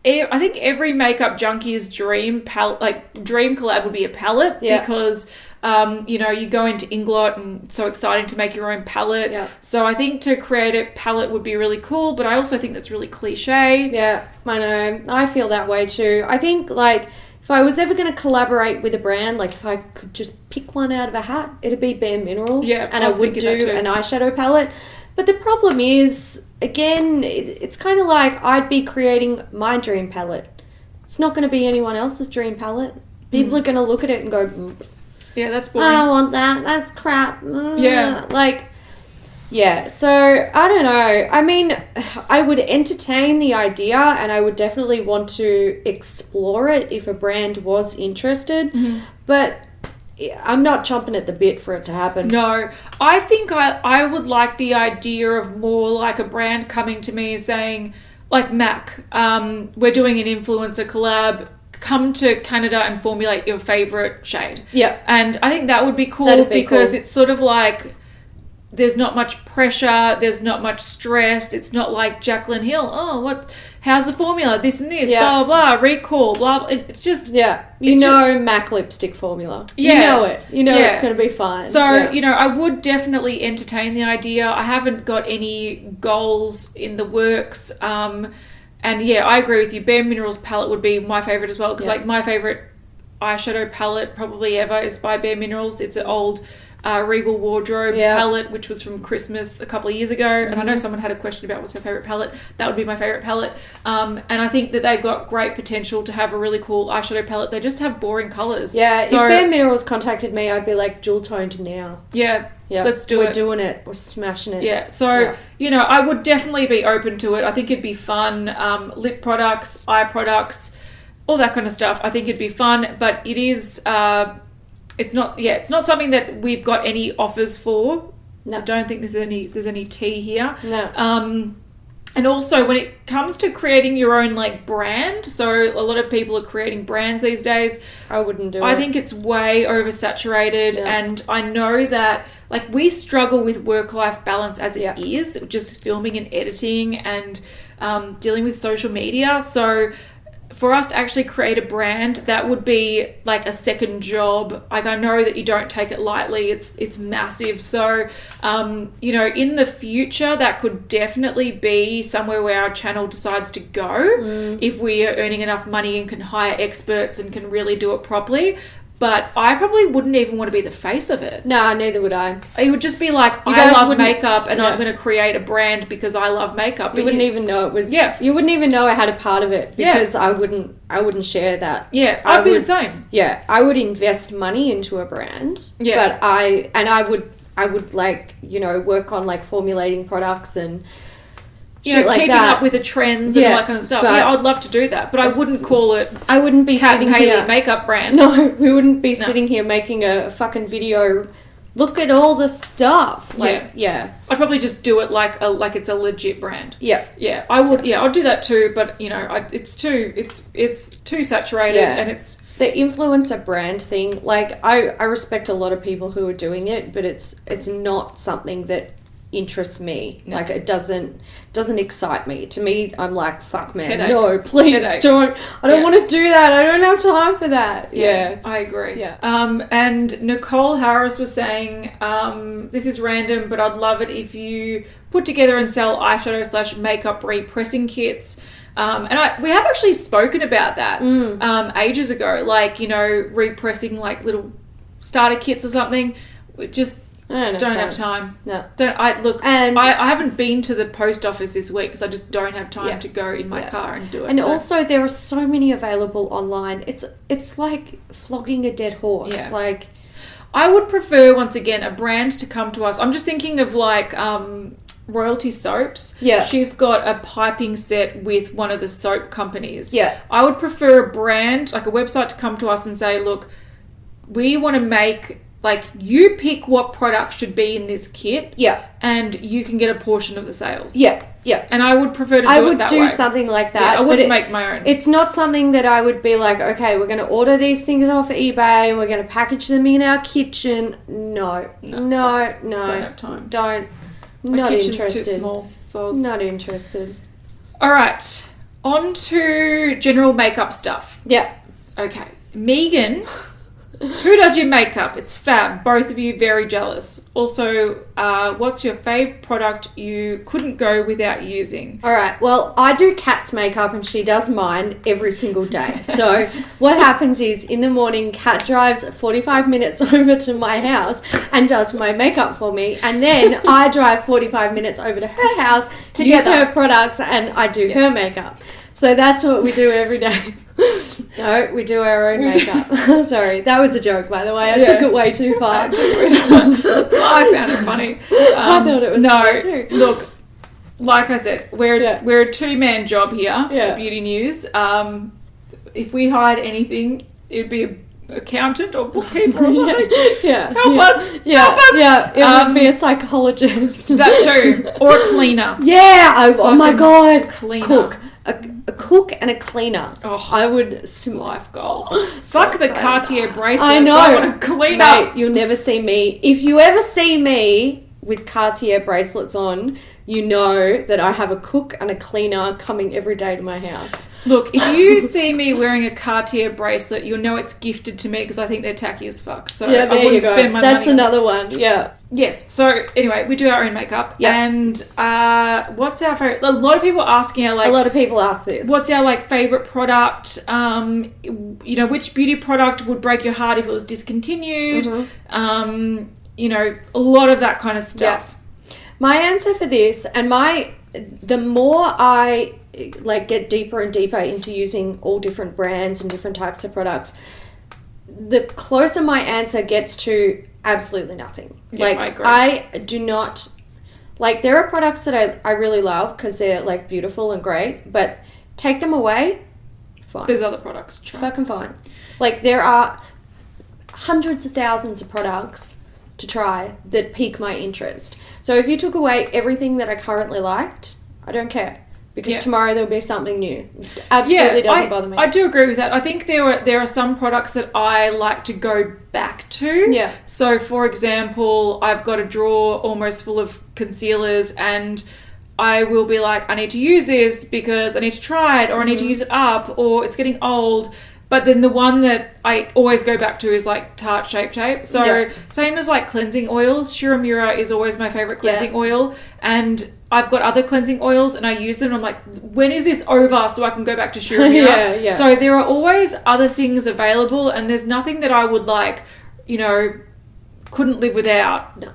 I think every makeup junkie's dream collab would be a palette because You go into Inglot and it's so exciting to make your own palette. Yeah. So I think to create a palette would be really cool, but I also think that's really cliche. Yeah, I know. I feel that way too. I think, like, if I was ever going to collaborate with a brand, like if I could just pick one out of a hat, it'd be Bare Minerals. Yeah, and I would do an eyeshadow palette. But the problem is, again, it's kind of like I'd be creating my dream palette. It's not going to be anyone else's dream palette. People are going to look at it and go, yeah, that's boring. I don't want that. That's crap. Yeah. Like, yeah. So, I don't know. I mean, I would entertain the idea and I would definitely want to explore it if a brand was interested. But I'm not chomping at the bit for it to happen. No, I think I would like the idea of more like a brand coming to me and saying, like MAC, we're doing an influencer collab. Come to Canada and formulate your favorite shade. Yeah. And I think that would be cool because it's sort of like there's not much pressure, there's not much stress. It's not like Jaclyn Hill. Oh, how's the formula? This and this, blah, blah, recall, blah. It's just... Yeah. MAC lipstick formula. Yeah. You know it. You know it's going to be fine. So, I would definitely entertain the idea. I haven't got any goals in the works. And yeah, I agree with you. Bare Minerals palette would be my favourite as well because like my favourite eyeshadow palette probably ever is by Bare Minerals. It's an old Regal Wardrobe palette, which was from Christmas a couple of years ago. And I know someone had a question about what's her favourite palette. That would be my favourite palette. And I think that they've got great potential to have a really cool eyeshadow palette. They just have boring colours. Yeah, so, if Bare Minerals contacted me, I'd be like, dual toned now. Yeah. Let's do it. We're doing it. We're smashing it. Yeah. So, I would definitely be open to it. I think it'd be fun. Lip products, eye products, all that kind of stuff. I think it'd be fun, but it is... it's not something that we've got any offers for. No. I don't think there's any tea here. No. And also when it comes to creating your own like brand, so a lot of people are creating brands these days. I wouldn't do it. I think it's way oversaturated, and I know that like we struggle with work-life balance as it is, just filming and editing and dealing with social media. So for us to actually create a brand, that would be like a second job. Like I know that you don't take it lightly. It's massive. So, in the future, that could definitely be somewhere where our channel decides to go if we are earning enough money and can hire experts and can really do it properly. But I probably wouldn't even want to be the face of it. No, neither would I. It would just be like, I love makeup and I'm going to create a brand because I love makeup. You wouldn't even know it was... Yeah. You wouldn't even know I had a part of it because I wouldn't share that. Yeah, I'd be the same. Yeah, I would invest money into a brand. Yeah. But I would like, work on like formulating products and... keeping up with the trends and all that kind of stuff. Yeah, I'd love to do that, but I wouldn't call it. I wouldn't be Kat sitting and Hailey here makeup brand. No, we wouldn't be sitting here making a fucking video. Look at all the stuff. I'd probably just do it like it's a legit brand. Yeah, I would. Yeah, I'd do that too. But it's too saturated, and it's the influencer brand thing. Like I respect a lot of people who are doing it, but it's not something that interests me. No. Like it doesn't excite me. To me, I'm like, fuck man, headache. No, please don't. I don't want to do that. I don't have time for that. Yeah, I agree. Yeah. And Nicole Harris was saying, this is random, but I'd love it if you put together and sell eyeshadow / makeup repressing kits. And we have actually spoken about that ages ago, like, repressing like little starter kits or something. I don't have time. No. I haven't been to the post office this week because I just don't have time to go in my car and do it. And also there are so many available online. It's like flogging a dead horse. Yeah. Like I would prefer, once again, a brand to come to us. I'm just thinking of like Royalty Soaps. Yeah. She's got a piping set with one of the soap companies. Yeah. I would prefer a brand, like a website, to come to us and say, look, we want to make... Like, you pick what product should be in this kit. Yeah. And you can get a portion of the sales. Yeah. Yeah. And I would prefer to do it that way. I would do something like that. Yeah, I wouldn't make my own. It's not something that I would be like, okay, we're going to order these things off eBay and we're going to package them in our kitchen. No. Don't have time. My kitchen's interested. Too small. So not interested. All right. On to general makeup stuff. Yeah. Okay. Megan Who does your makeup? It's fab. Both of you very jealous. Also, what's your fave product you couldn't go without using? All right. Well, I do Kat's makeup and she does mine every single day. So what happens is in the morning, Kat drives 45 minutes over to my house and does my makeup for me. And then I drive 45 minutes over to her house to use her products and I do her makeup. So that's what we do every day. No, we do our own makeup. Sorry, that was a joke, by the way. I took it way too far. I found it funny. I thought it was funny too. Look, like I said, we're a two-man job here at Beauty News. If we hired anything, it'd be an accountant or bookkeeper or something. Help us. Help us. Yeah, it would be a psychologist. That too. Or a cleaner. Yeah. Oh my God. Cleaner. Cook. A cook and a cleaner. Oh, I would life goals. Fuck the Cartier bracelets. I know. I want a cleaner. Mate, you'll never see me. If you ever see me with Cartier bracelets on, you know that I have a cook and a cleaner coming every day to my house. Look, if you see me wearing a Cartier bracelet, you'll know it's gifted to me because I think they're tacky as fuck. So yeah, I wouldn't spend my money. That's another one. Yeah. Yes. So anyway, we do our own makeup. Yep. And what's our favorite? A lot of people are asking a lot of people ask this. What's our favorite product? Which beauty product would break your heart if it was discontinued? Mm-hmm. A lot of that kind of stuff. Yeah. My answer for this, and the more I get deeper and deeper into using all different brands and different types of products, the closer my answer gets to absolutely nothing. Yeah, I agree. I do not there are products that I really love because they're beautiful and great, but take them away, fine. There's other products. It's fucking fine. There are hundreds of thousands of products to try that pique my interest. So if you took away everything that I currently liked, I don't care. Because tomorrow there'll be something new. Absolutely doesn't bother me. I do agree with that. I think there are some products that I like to go back to. Yeah. So for example, I've got a drawer almost full of concealers and I will be like, I need to use this because I need to try it or I need to use it up or it's getting old. But then the one that I always go back to is Tarte Shape Tape. So same as cleansing oils. Shiramura is always my favorite cleansing oil. And I've got other cleansing oils and I use them and I'm like, when is this over so I can go back to Shiramura? So there are always other things available and there's nothing that I would couldn't live without. No.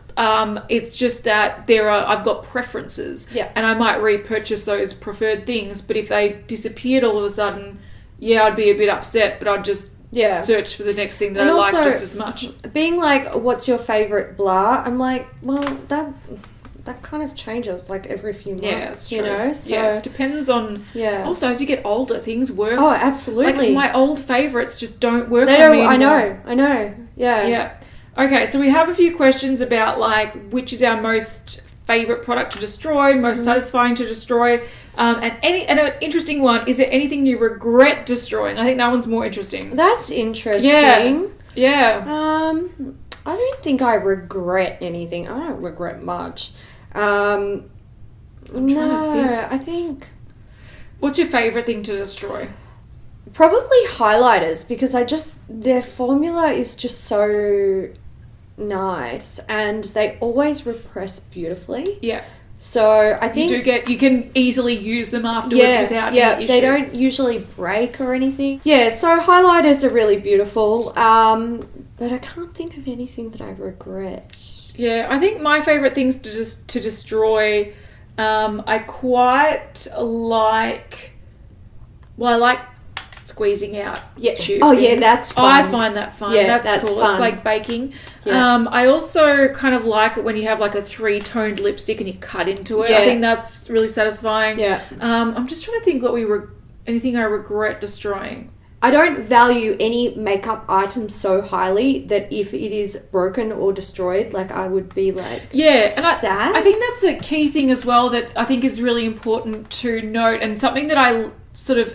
It's just that I've got preferences. Yeah. And I might repurchase those preferred things. But if they disappeared all of a sudden... Yeah, I'd be a bit upset, but I'd just search for the next thing that I like just as much. Being what's your favourite blah? I'm well, that kind of changes every few months. Yeah, that's true. So it depends on... Yeah. Also, as you get older, things work. Oh, absolutely. My old favourites just don't work on me anymore. I know. Yeah. Yeah. Okay, so we have a few questions about which is our most favourite product to destroy, most satisfying to destroy. And an interesting one, is there anything you regret destroying? I think that one's more interesting. That's interesting. Yeah. I don't think I regret anything. I don't regret much. I think... What's your favourite thing to destroy? Probably highlighters, because their formula is just so nice and they always repress beautifully. Yeah. So I think you can easily use them afterwards without any issue. They don't usually break or anything. Yeah, so highlighters are really beautiful. But I can't think of anything that I regret. Yeah, I think my favourite things to destroy, I quite like. Well, I like squeezing out tube things. That's fun. I find that fun. Yeah, that's cool. Fun. It's like baking. Yeah. I also kind of like it when you have a 3-toned lipstick and you cut into it. I think that's really satisfying. Yeah. I'm just trying to think anything I regret destroying. I don't value any makeup item so highly that if it is broken or destroyed, I would be sad. I think that's a key thing as well that I think is really important to note, and something that I sort of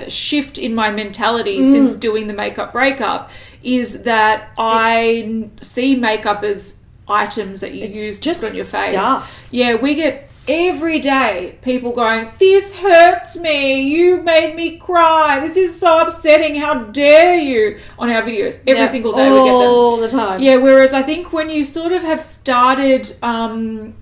shift in my mentality since doing the makeup breakup is that I see makeup as items that you use to put on your face. Stuff. Yeah, we get every day people going, this hurts me, you made me cry, this is so upsetting, how dare you, on our videos. Every single day we get them. All the time. Yeah, whereas I think when you sort of have started, I'm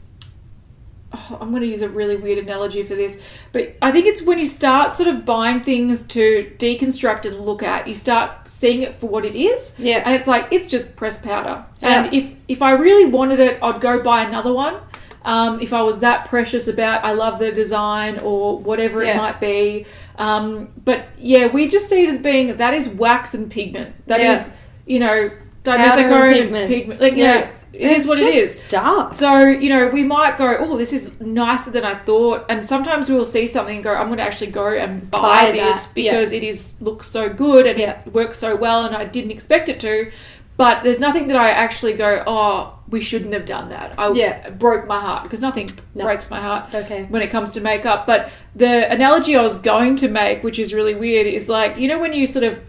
going to use a really weird analogy for this, but I think it's when you start sort of buying things to deconstruct and look at, you start seeing it for what it is. Yeah. And it's like, it's just pressed powder. Yeah. And if I really wanted it, I'd go buy another one. If I was that precious about, I love the design or whatever it might be. But yeah, we just see it as being, that is wax and pigment. That is, you know, dimethicone and pigment. Like, you know, it is what it is. Stuff. So, you know, we might go, oh, this is nicer than I thought. And sometimes we'll see something and go, I'm going to actually go and buy this because it looks so good and it works so well and I didn't expect it to. But there's nothing that I actually go, oh, we shouldn't have done that. It broke my heart, because nothing breaks my heart when it comes to makeup. But the analogy I was going to make, which is really weird, is like, you know, when you sort of,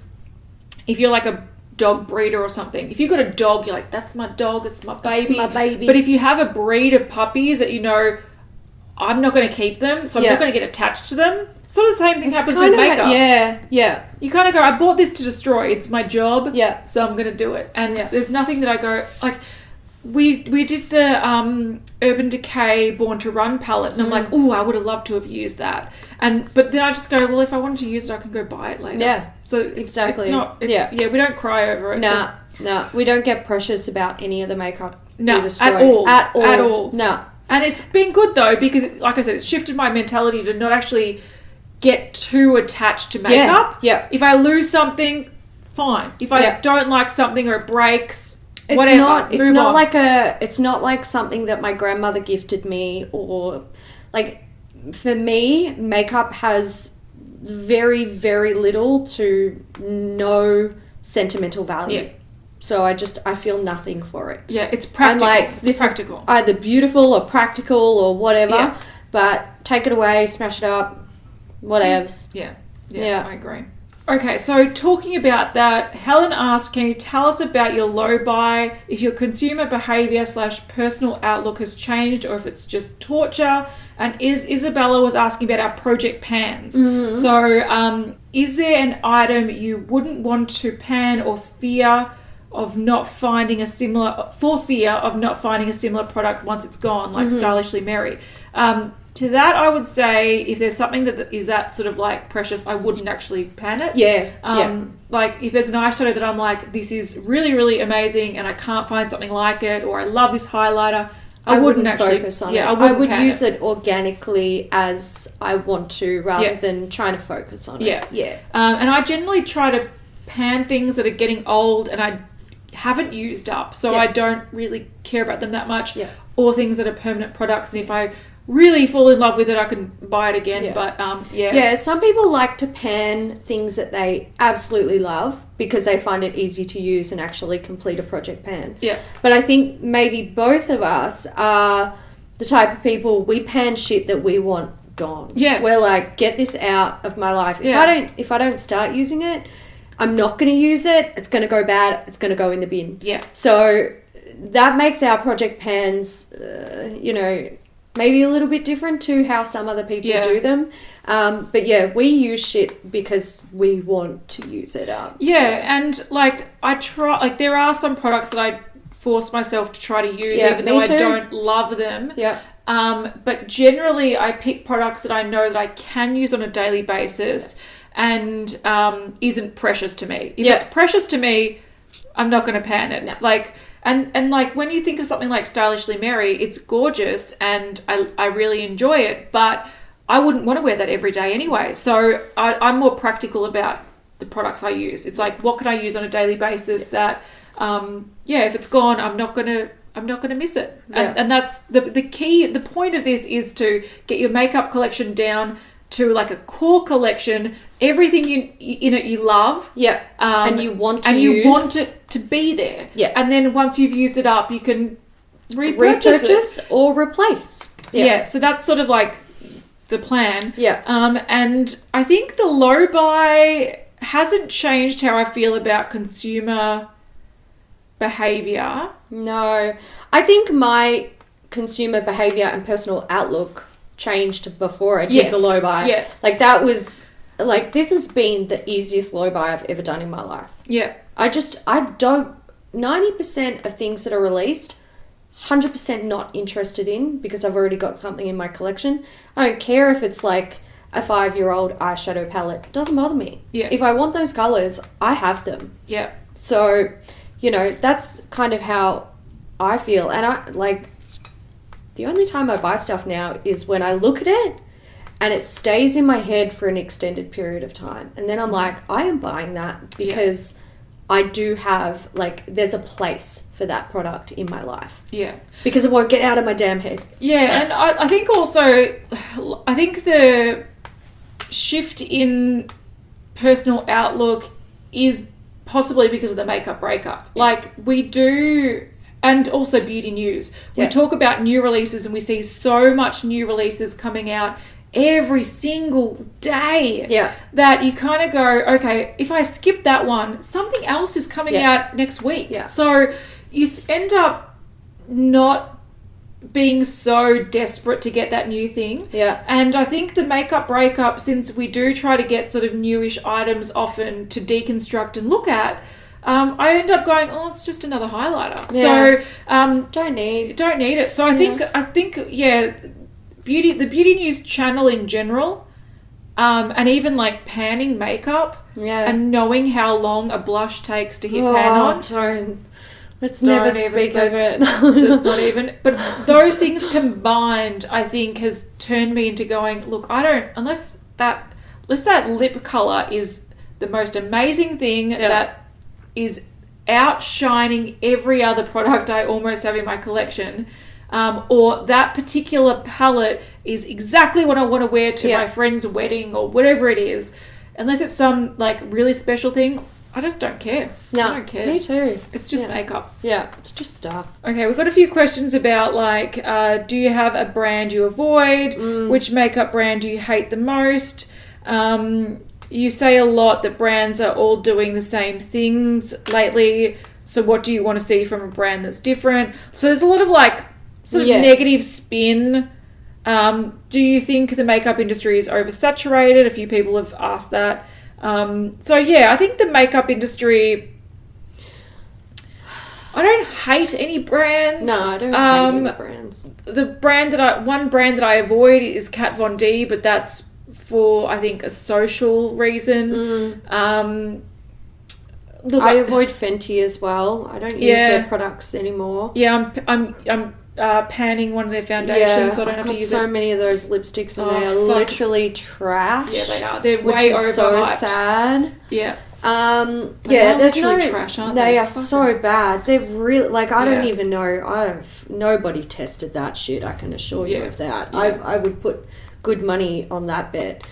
if you're like a dog breeder or something, if you've got a dog, you're like, that's my dog, it's my baby. That's my baby. But if you have a breed of puppies that you know, I'm not going to keep them, so I'm not going to get attached to them. Sort of the same thing happens with makeup. You kind of go, I bought this to destroy. It's my job. Yeah. So I'm going to do it. And there's nothing that I go, like, we did the Urban Decay Born to Run palette, and I'm like, oh, I would have loved to have used that. But then I just go, well, if I wanted to use it, I can go buy it later. Yeah. So exactly. It's not. We don't cry over it. No, we don't get precious about any of the makeup. No, at all. No. And it's been good, though, because, like I said, it's shifted my mentality to not actually get too attached to makeup. Yeah. If I lose something, fine. If I don't like something or it breaks, whatever. It's not like something that my grandmother gifted me, or like, for me, makeup has very, very little to no sentimental value. Yeah. So I feel nothing for it. Yeah, it's practical. And like, this is either beautiful or practical or whatever, but take it away, smash it up, whatevs. Yeah, I agree. Okay, so talking about that, Helen asked, can you tell us about your low buy, if your consumer behaviour / personal outlook has changed, or if it's just torture? And Isabella was asking about our project pans. Mm-hmm. So is there an item you wouldn't want to pan or fear of not finding a similar product once it's gone, like Stylishly Mary? To that, I would say, if there's something that is that sort of like precious, I wouldn't actually pan it. Like, if there's an eyeshadow that I'm like, this is really, really amazing and I can't find something like it, or I love this highlighter, I wouldn't actually focus on it. I would use it organically as I want to, rather than trying to focus on it. And I generally try to pan things that are getting old and I haven't used up, so I don't really care about them that much, or things that are permanent products, and if I really fall in love with it, I can buy it again. But some people like to pan things that they absolutely love because they find it easy to use and actually complete a project pan. But I think maybe both of us are the type of people, we pan shit that we want gone. We're like, get this out of my life. If I don't start using it, I'm not going to use it, it's going to go bad, it's going to go in the bin. So that makes our project pans maybe a little bit different to how some other people do them. But we use shit because we want to use it up. And like, there are some products that I force myself to try to use, even though I don't love them. But generally I pick products that I know that I can use on a daily basis and isn't precious to me. If it's precious to me, I'm not going to pan it. Like, and like, when you think of something like Stylishly Mary, it's gorgeous and I really enjoy it, but I wouldn't want to wear that every day anyway. So I'm more practical about the products I use. It's like, what can I use on a daily basis that, if it's gone, I'm not going to miss it. And that's the key. The point of this is to get your makeup collection down to like a core collection, everything you love, and you want to you want it to be there, and then once you've used it up, you can repurchase it or replace. So that's sort of like the plan. And I think the low buy hasn't changed how I feel about consumer behavior. No, I think my consumer behavior and personal outlook changed before I did Yes. the low buy. Yeah. Like, that was, like, this has been the easiest low buy I've ever done in my life. Yeah. I don't, 90% of things that are released, 100% not interested in, because I've already got something in my collection. I don't care if it's like a 5-year-old eyeshadow palette. It doesn't bother me. Yeah. If I want those colours, I have them. Yeah. So, you know, that's kind of how I feel. And I, like, the only time I buy stuff now is when I look at it and it stays in my head for an extended period of time. And then I'm like, I am buying that because I do have, like, there's a place for that product in my life. Yeah. Because it won't get out of my damn head. Yeah, and I think also, I think the shift in personal outlook is possibly because of the makeup breakup. Like, we do, and also beauty news. We talk about new releases and we see so much new releases coming out every single day that you kind of go, okay, if I skip that one, something else is coming out next week. So you end up not being so desperate to get that new thing. And I think the makeup breakup, since we do try to get sort of newish items often to deconstruct and look at, I end up going, oh, it's just another highlighter. So don't need it. So I think the beauty news channel in general, and even like panning makeup and knowing how long a blush takes to hit pan on. Let's never speak of it. Let's not even. But those things combined, I think, has turned me into going, look, I don't, unless that lip colour is the most amazing thing that is outshining every other product I almost have in my collection, or that particular palette is exactly what I want to wear to my friend's wedding or whatever it is, unless it's some like really special thing, I just don't care. No, I don't care. Me too. It's just makeup. Yeah, it's just stuff. Okay, we've got a few questions about like, do you have a brand you avoid? Which makeup brand do you hate the most? You say a lot that brands are all doing the same things lately. So what do you want to see from a brand that's different? So there's a lot of like sort of negative spin. Do you think the makeup industry is oversaturated? A few people have asked that. I think the makeup industry, I don't hate any brands. No, I don't hate any brands. One brand that I avoid is Kat Von D, but that's for, I think, a social reason. Look, I avoid Fenty as well. I don't use their products anymore. Yeah, I'm panning one of their foundations, so I don't have to use so many of those lipsticks, and they are literally trash. Yeah, they are. They're way overhyped. So sad. Yeah. There's no trash, aren't they? They are so bad. They're really like, I don't even know. Nobody tested that shit. I can assure you of that. Yeah. I would put good money on that bet.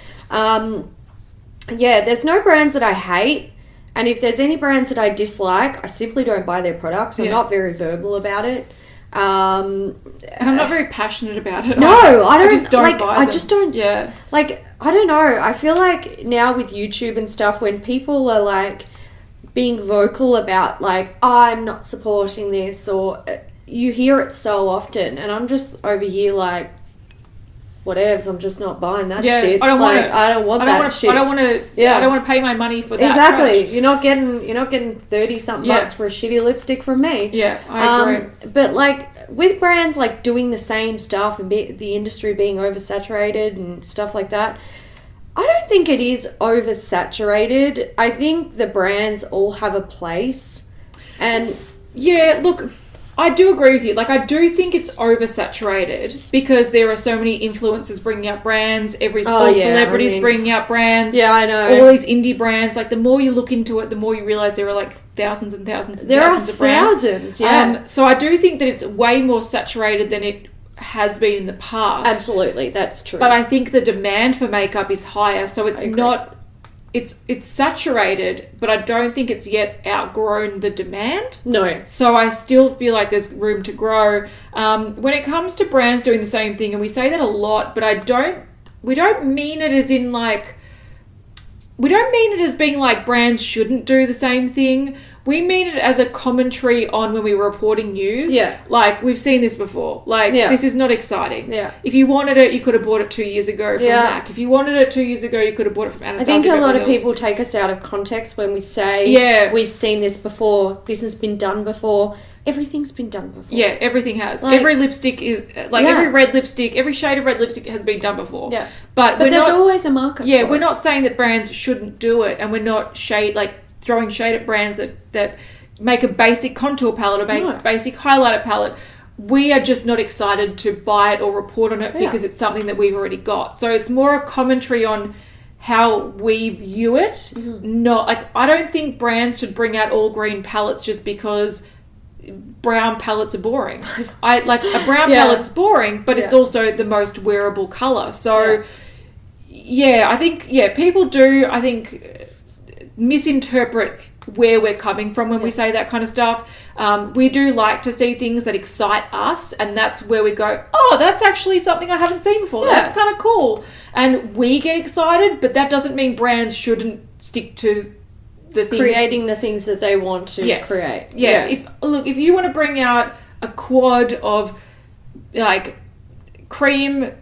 There's no brands that I hate, and if there's any brands that I dislike, I simply don't buy their products. I'm not very verbal about it. And I'm not very passionate about it. No, I don't. I just don't like, buy I them. just don't. Yeah. Like, I don't know. I feel like now with YouTube and stuff, when people are like being vocal about like, I'm not supporting this, or you hear it so often, and I'm just over here like, whatevs, I'm just not buying that shit. I don't want it. I don't want that shit. I don't want to. Yeah. I don't want to pay my money for that. Exactly. Trash. You're not getting 30 something bucks for a shitty lipstick from me. Yeah, I agree. But like with brands like doing the same stuff and the industry being oversaturated and stuff like that, I don't think it is oversaturated. I think the brands all have a place, and look. I do agree with you. Like, I do think it's oversaturated because there are so many influencers bringing out brands. Celebrities bringing out brands. Yeah, I know. All these indie brands. Like, the more you look into it, the more you realise there are, like, thousands and thousands and thousands of brands. Thousands, yeah. So I do think that it's way more saturated than it has been in the past. Absolutely, that's true. But I think the demand for makeup is higher, so it's not... It's saturated, but I don't think it's yet outgrown the demand. No. So I still feel like there's room to grow. When it comes to brands doing the same thing, and we say that a lot, but we don't mean it as in like, we don't mean it as being like brands shouldn't do the same thing. We mean it as a commentary on when we were reporting news. Yeah. Like, we've seen this before. Like, this is not exciting. Yeah. If you wanted it, you could have bought it 2 years ago from Mac. If you wanted it 2 years ago, you could have bought it from Anastasia. I think a lot of Beverly Hills. people take us out of context when we say, we've seen this before, this has been done before. Everything's been done before. Yeah, everything has. Like, every lipstick is... Like, every red lipstick, every shade of red lipstick has been done before. Yeah. But there's always a market for we're it. not saying that brands shouldn't do it, and we're not throwing shade at brands that make a basic contour palette or make a basic highlighter palette. We are just not excited to buy it or report on it because it's something that we've already got. So it's more a commentary on how we view it. Mm-hmm. Not like, I don't think brands should bring out all green palettes just because brown palettes are boring. A brown palette's boring, but it's also the most wearable color. So I think people do, I think, misinterpret where we're coming from when we say that kind of stuff. We do like to see things that excite us, and that's where we go, oh, that's actually something I haven't seen before. That's kind of cool. And we get excited, but that doesn't mean brands shouldn't stick to the things, creating the things that they want to create. Yeah. If you want to bring out a quad of like cream,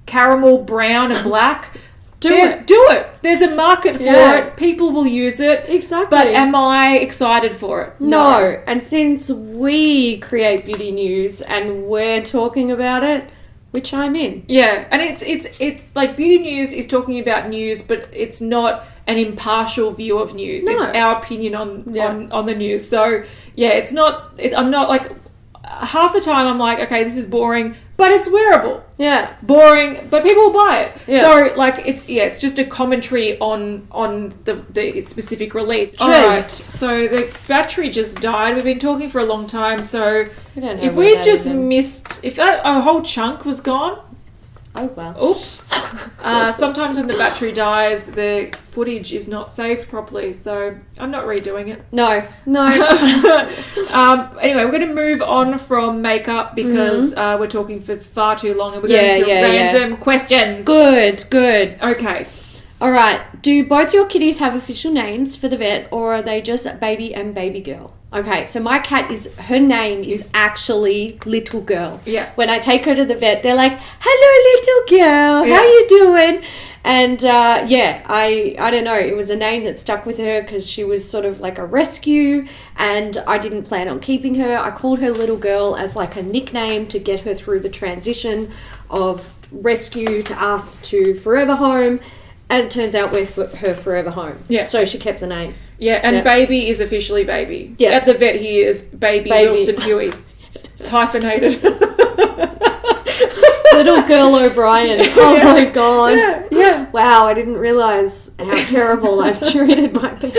caramel, brown, and black, do it. There's a market for it. People will use it. Exactly. But am I excited for it? No. And since we create beauty news and we're talking about it, we chime in. Yeah, and it's like beauty news is talking about news, but it's not an impartial view of news. No. It's our opinion on the news. So it's not. I'm not like, half the time I'm like, okay, this is boring, but it's wearable. Yeah, boring, but people will buy it. Yeah. So like it's just a commentary on the specific release. Jeez. All right, so the battery just died. We've been talking for a long time, so I don't know if where we that just is in. missed, if that a whole chunk was gone. Oh well. Oops. Sometimes when the battery dies, the footage is not saved properly, so I'm not redoing it. No. Anyway, we're going to move on from makeup because we're talking for far too long, and we're going to random questions. Good. Okay. All right. Do both your kitties have official names for the vet, or are they just baby and baby girl? Okay, so my cat her name is actually Little Girl. Yeah. When I take her to the vet, they're like, hello, Little Girl, how you doing? And I don't know, it was a name that stuck with her because she was sort of like a rescue, and I didn't plan on keeping her. I called her Little Girl as like a nickname to get her through the transition of rescue to us to forever home. And it turns out we're her forever home. Yeah. So she kept the name. Yeah, and baby is officially baby. Yeah. At the vet he is baby Wilson Huey. It's hyphenated. Little Girl O'Brien. Oh my god. Yeah. Wow, I didn't realise how terrible I've treated my pets.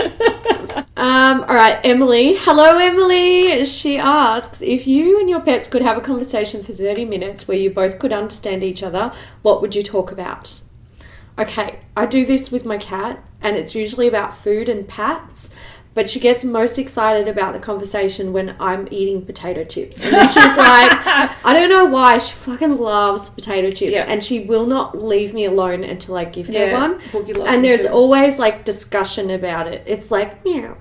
Alright, Emily. Hello, Emily. She asks, if you and your pets could have a conversation for 30 minutes where you both could understand each other, what would you talk about? Okay, I do this with my cat, and it's usually about food and pats, but she gets most excited about the conversation when I'm eating potato chips. And then she's like, I don't know why, she fucking loves potato chips, and she will not leave me alone until I give her one. And there's always like discussion about it. It's like, meow.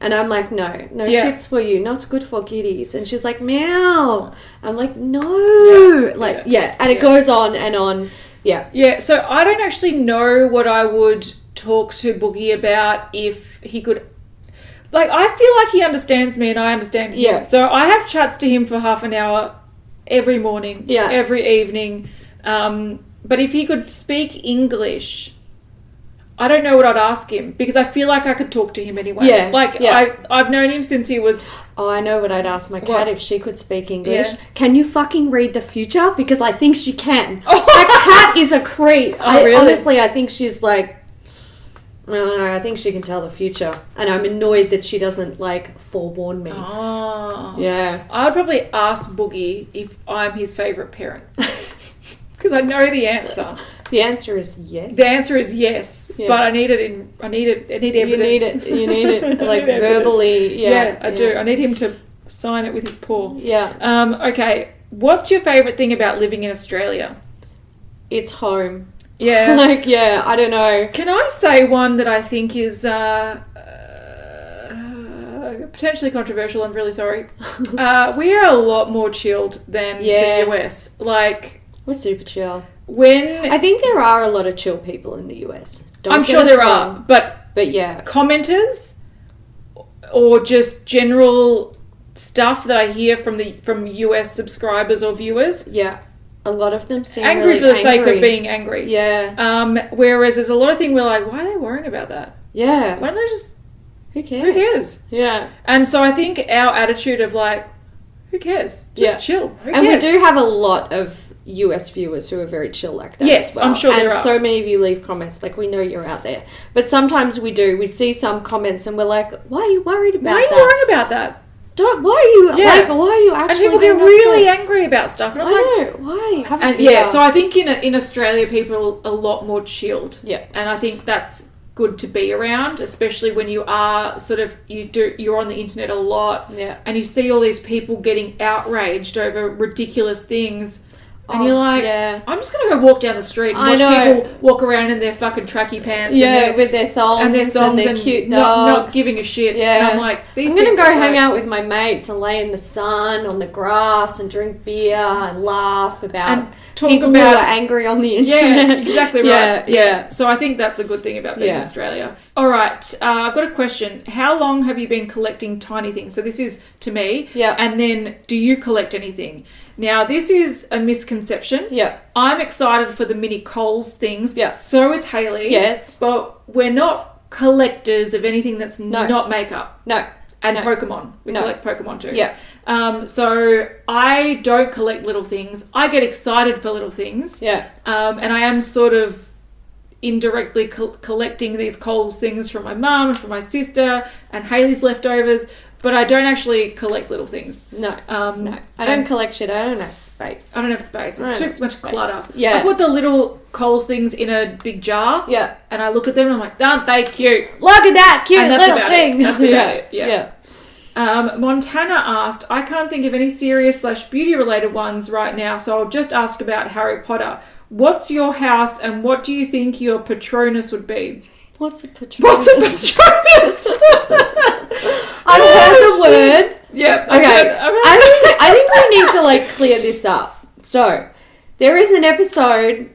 And I'm like, no chips for you, not good for kitties. And she's like, meow. I'm like, no. And it goes on and on. Yeah, so I don't actually know what I would talk to Boogie about if he could... Like, I feel like he understands me and I understand him. Yeah. So I have chats to him for half an hour every morning, every evening. But if he could speak English, I don't know what I'd ask him because I feel like I could talk to him anyway. I've known him since he was... Oh, I know what I'd ask my cat if she could speak English. Yeah. Can you fucking read the future? Because I think she can. That cat is a creep. Really? Honestly, I think she's like... I don't know, I think she can tell the future. And I'm annoyed that she doesn't, like, forewarn me. Oh. Yeah. I would probably ask Boogie if I'm his favourite parent. Because I know the answer. The answer is yes. The answer is yes, but I need evidence. You need it like verbally. Yeah, I do. I need him to sign it with his paw. Yeah. Okay. What's your favourite thing about living in Australia? It's home. Yeah. I don't know. Can I say one that I think is potentially controversial, I'm really sorry. We are a lot more chilled than the US. Like, we're super chill. When I think there are a lot of chill people in the US. I'm sure there are, but yeah, commenters or just general stuff that I hear from US subscribers or viewers. Yeah. A lot of them seem angry really for the sake of being angry. Yeah. Whereas there's a lot of things we're like, why are they worrying about that? Yeah. Why don't they just... Who cares? Who cares? Yeah. And so I think our attitude of like, who cares? Just chill. Who cares? And we do have a lot of US viewers who are very chill like that. Yes, as well. I'm sure there are. And so many of you leave comments, like we know you're out there. But sometimes we see some comments and we're like, why are you worried about that? Why are you worried about that? Why are you actually... And people get really angry about stuff. And I'm like, why? And so I think in Australia, people are a lot more chilled. Yeah. And I think that's good to be around, especially when you are you're on the internet a lot. Yeah. And you see all these people getting outraged over ridiculous things. And you're like, I'm just going to go walk down the street and watch people walk around in their fucking tracky pants. Yeah, with their thongs and their cute dogs. Not giving a shit. Yeah. And I'm like, I'm going to go hang out with my mates and lay in the sun on the grass and drink beer and laugh about and talk people who are angry on the internet. Yeah, exactly right. Yeah. So I think that's a good thing about being in Australia. All right, I've got a question. How long have you been collecting tiny things? So this is to me. Yeah. And then, do you collect anything? Now, this is a misconception. Yeah. I'm excited for the mini Coles things. Yeah. So is Hailey. Yes. But we're not collectors of anything that's not makeup. No. And Pokemon. We collect Pokemon too. Yeah. So I don't collect little things. I get excited for little things. Yeah. And I am sort of indirectly collecting these Coles things from my mum and from my sister and Hailey's leftovers. But I don't actually collect little things. No. No. I don't collect shit. I don't have space. I don't have space. It's too much clutter. Yeah. I put the little Coles things in a big jar. Yeah. And I look at them and I'm like, aren't they cute? Look at that cute and that's little about thing. It. That's about it. Yeah. Montana asked, I can't think of any serious/beauty related ones right now, so I'll just ask about Harry Potter. What's your house and what do you think your Patronus would be? What's a Patronus? I've heard the word. Yep. Okay. I think we need to like clear this up. So, there is an episode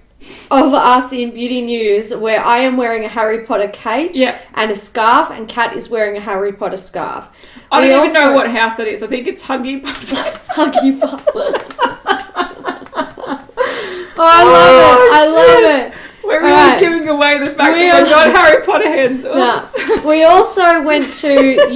of us in Beauty News where I am wearing a Harry Potter cape and a scarf, and Kat is wearing a Harry Potter scarf. I don't even know what house that is. I think it's Huggy Puff. Huggy Puff. I love it. We're really giving away the fact that we're not Harry Potter heads. Oops. We also went to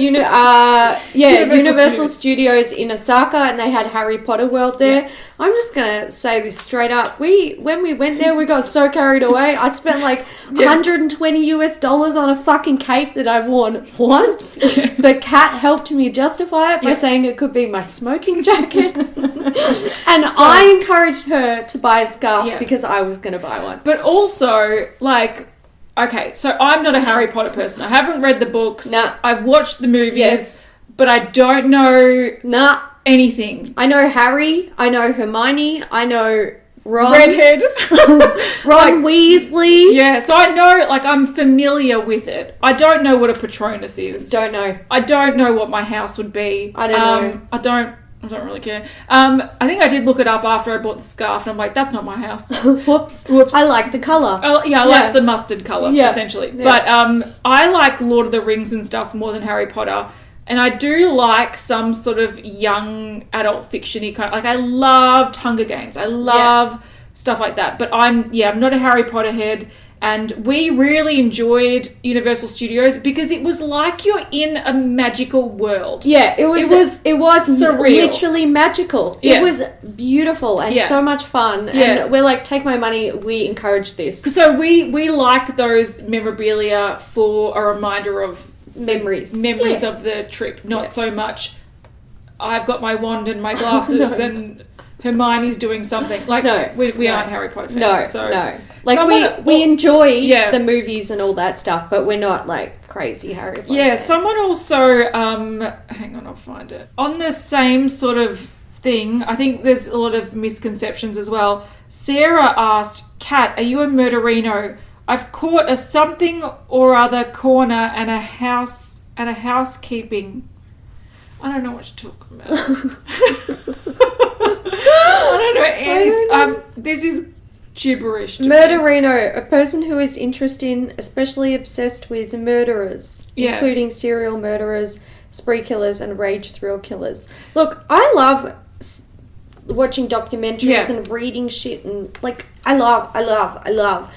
Universal Studios in Osaka, and they had Harry Potter World there. Yeah. I'm just gonna say this straight up. When we went there, we got so carried away. I spent like $120 on a fucking cape that I've worn once. But Kat helped me justify it by saying it could be my smoking jacket. And I encouraged her to buy a scarf because I was gonna buy one. But also, like, okay, so I'm not a Harry Potter person. I haven't read the books. Nah. I've watched the movies, but I don't know anything. I know Harry. I know Hermione. I know Ron. Redhead. Ron Weasley. Yeah, so I know, like, I'm familiar with it. I don't know what a Patronus is. Don't know. I don't know what my house would be. I don't know. I don't really care. I think I did look it up after I bought the scarf, and I'm like, that's not my house. Whoops. I like the colour. I like the mustard colour, essentially. Yeah. But I like Lord of the Rings and stuff more than Harry Potter. And I do like some sort of young adult fiction-y kind of... Like, I loved Hunger Games. I love stuff like that. But I'm not a Harry Potter head. And we really enjoyed Universal Studios because it was like you're in a magical world. Yeah, it was surreal. Literally magical. Yeah. It was beautiful and so much fun. Yeah. And we're like, take my money, we encourage this. So we like those memorabilia for a reminder of memories of the trip. Not so much, I've got my wand and my glasses and Hermione's doing something. Like, we aren't Harry Potter fans. No. Like, we enjoy the movies and all that stuff, but we're not, like, crazy Harry Potter fans. Someone also, hang on, I'll find it. On the same sort of thing, I think there's a lot of misconceptions as well. Sarah asked, Kat, are you a murderino? I've caught a something or other corner and a housekeeping. I don't know what you're talking about. I don't know anything. This is gibberish to me. Murderino, a person who is interested in, especially obsessed with murderers, including serial murderers, spree killers, and rage thrill killers. Look, I love watching documentaries and reading shit, and like I love.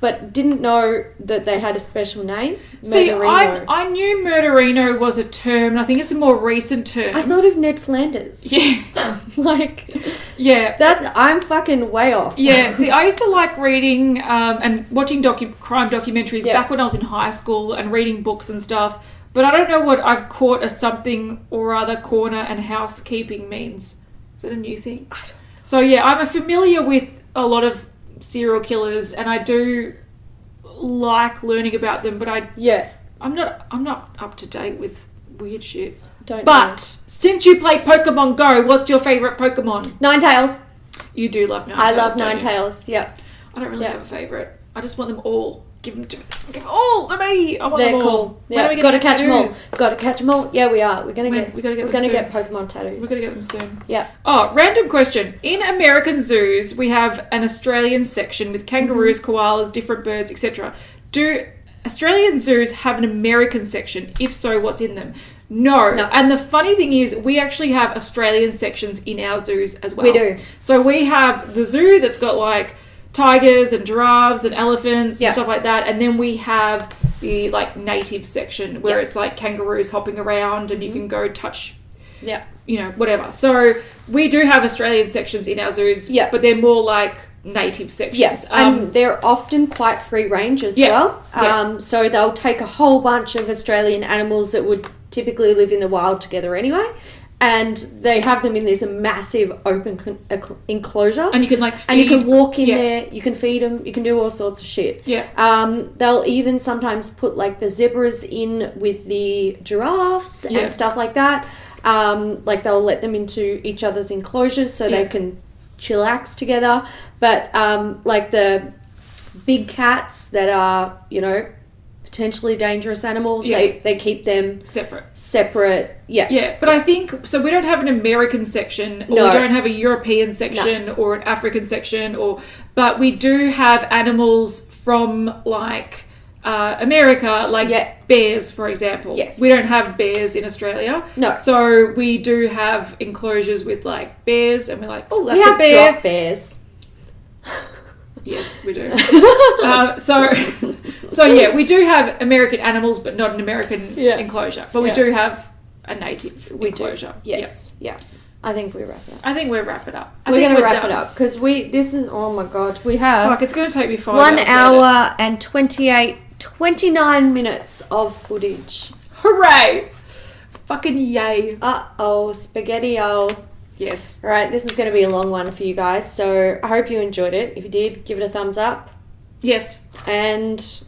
But didn't know that they had a special name. See, Murderino. I knew murderino was a term, and I think it's a more recent term. I thought of Ned Flanders. Yeah. That I'm fucking way off. Yeah, see, I used to like reading and watching crime documentaries back when I was in high school and reading books and stuff, but I don't know what I've caught a something or other corner and housekeeping means. Is that a new thing? I don't know. So yeah, I'm familiar with a lot of serial killers, and I do like learning about them, but I'm not up to date with weird shit. But since you play Pokemon Go, what's your favourite Pokemon? Ninetales. You do love Ninetales. I love Ninetales. Yep. I don't really have a favourite. I just want them all. Give them to me. Give them all to me. I want They're them all. cool. Yeah. Gotta catch them all. Gotta catch them all. Yeah, we are. We're gonna get Pokemon tattoos. We're gonna get them soon. Yeah. Oh, random question. In American zoos, we have an Australian section with kangaroos, koalas, different birds, etc. Do Australian zoos have an American section? If so, what's in them? No. And the funny thing is, we actually have Australian sections in our zoos as well. We do. So we have the zoo that's got like tigers and giraffes and elephants and stuff like that, and then we have the like native section where it's like kangaroos hopping around and you can go touch whatever. So we do have Australian sections in our zoos, but they're more like native sections. And they're often quite free range as well. So they'll take a whole bunch of Australian animals that would typically live in the wild together anyway, and they have them in this massive open enclosure, and you can like feed, and you can walk in there, you can feed them, you can do all sorts of shit. They'll even sometimes put like the zebras in with the giraffes and stuff like that. Like they'll let them into each other's enclosures so they can chillax together. But like the big cats that are, potentially dangerous animals, they keep them separate. But I think so we don't have an American section, or we don't have a European section or an African section, but we do have animals from like America, like bears, for example. We don't have bears in Australia. So we do have enclosures with like bears, and we're like, oh, that's a bear. Drop bears. Yes, we do. So yeah, we do have American animals, but not an American enclosure. But we do have a native enclosure. Yes. Yeah. I think we wrap it up. I think we're wrap it up. We're going to wrap it up because this is, oh my God, we have. Fuck, it's going to take me 5 1 hour and 29 minutes of footage. Hooray! Fucking yay. Uh-oh, spaghetti-o. Yes. All right, this is going to be a long one for you guys, so I hope you enjoyed it. If you did, give it a thumbs up. Yes. And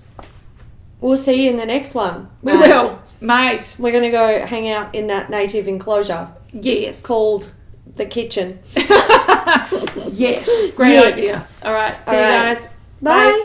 we'll see you in the next one. We will, mate. We're going to go hang out in that native enclosure. Yes. Called the kitchen. Yes. Great idea. All right. See you guys. Bye. Bye.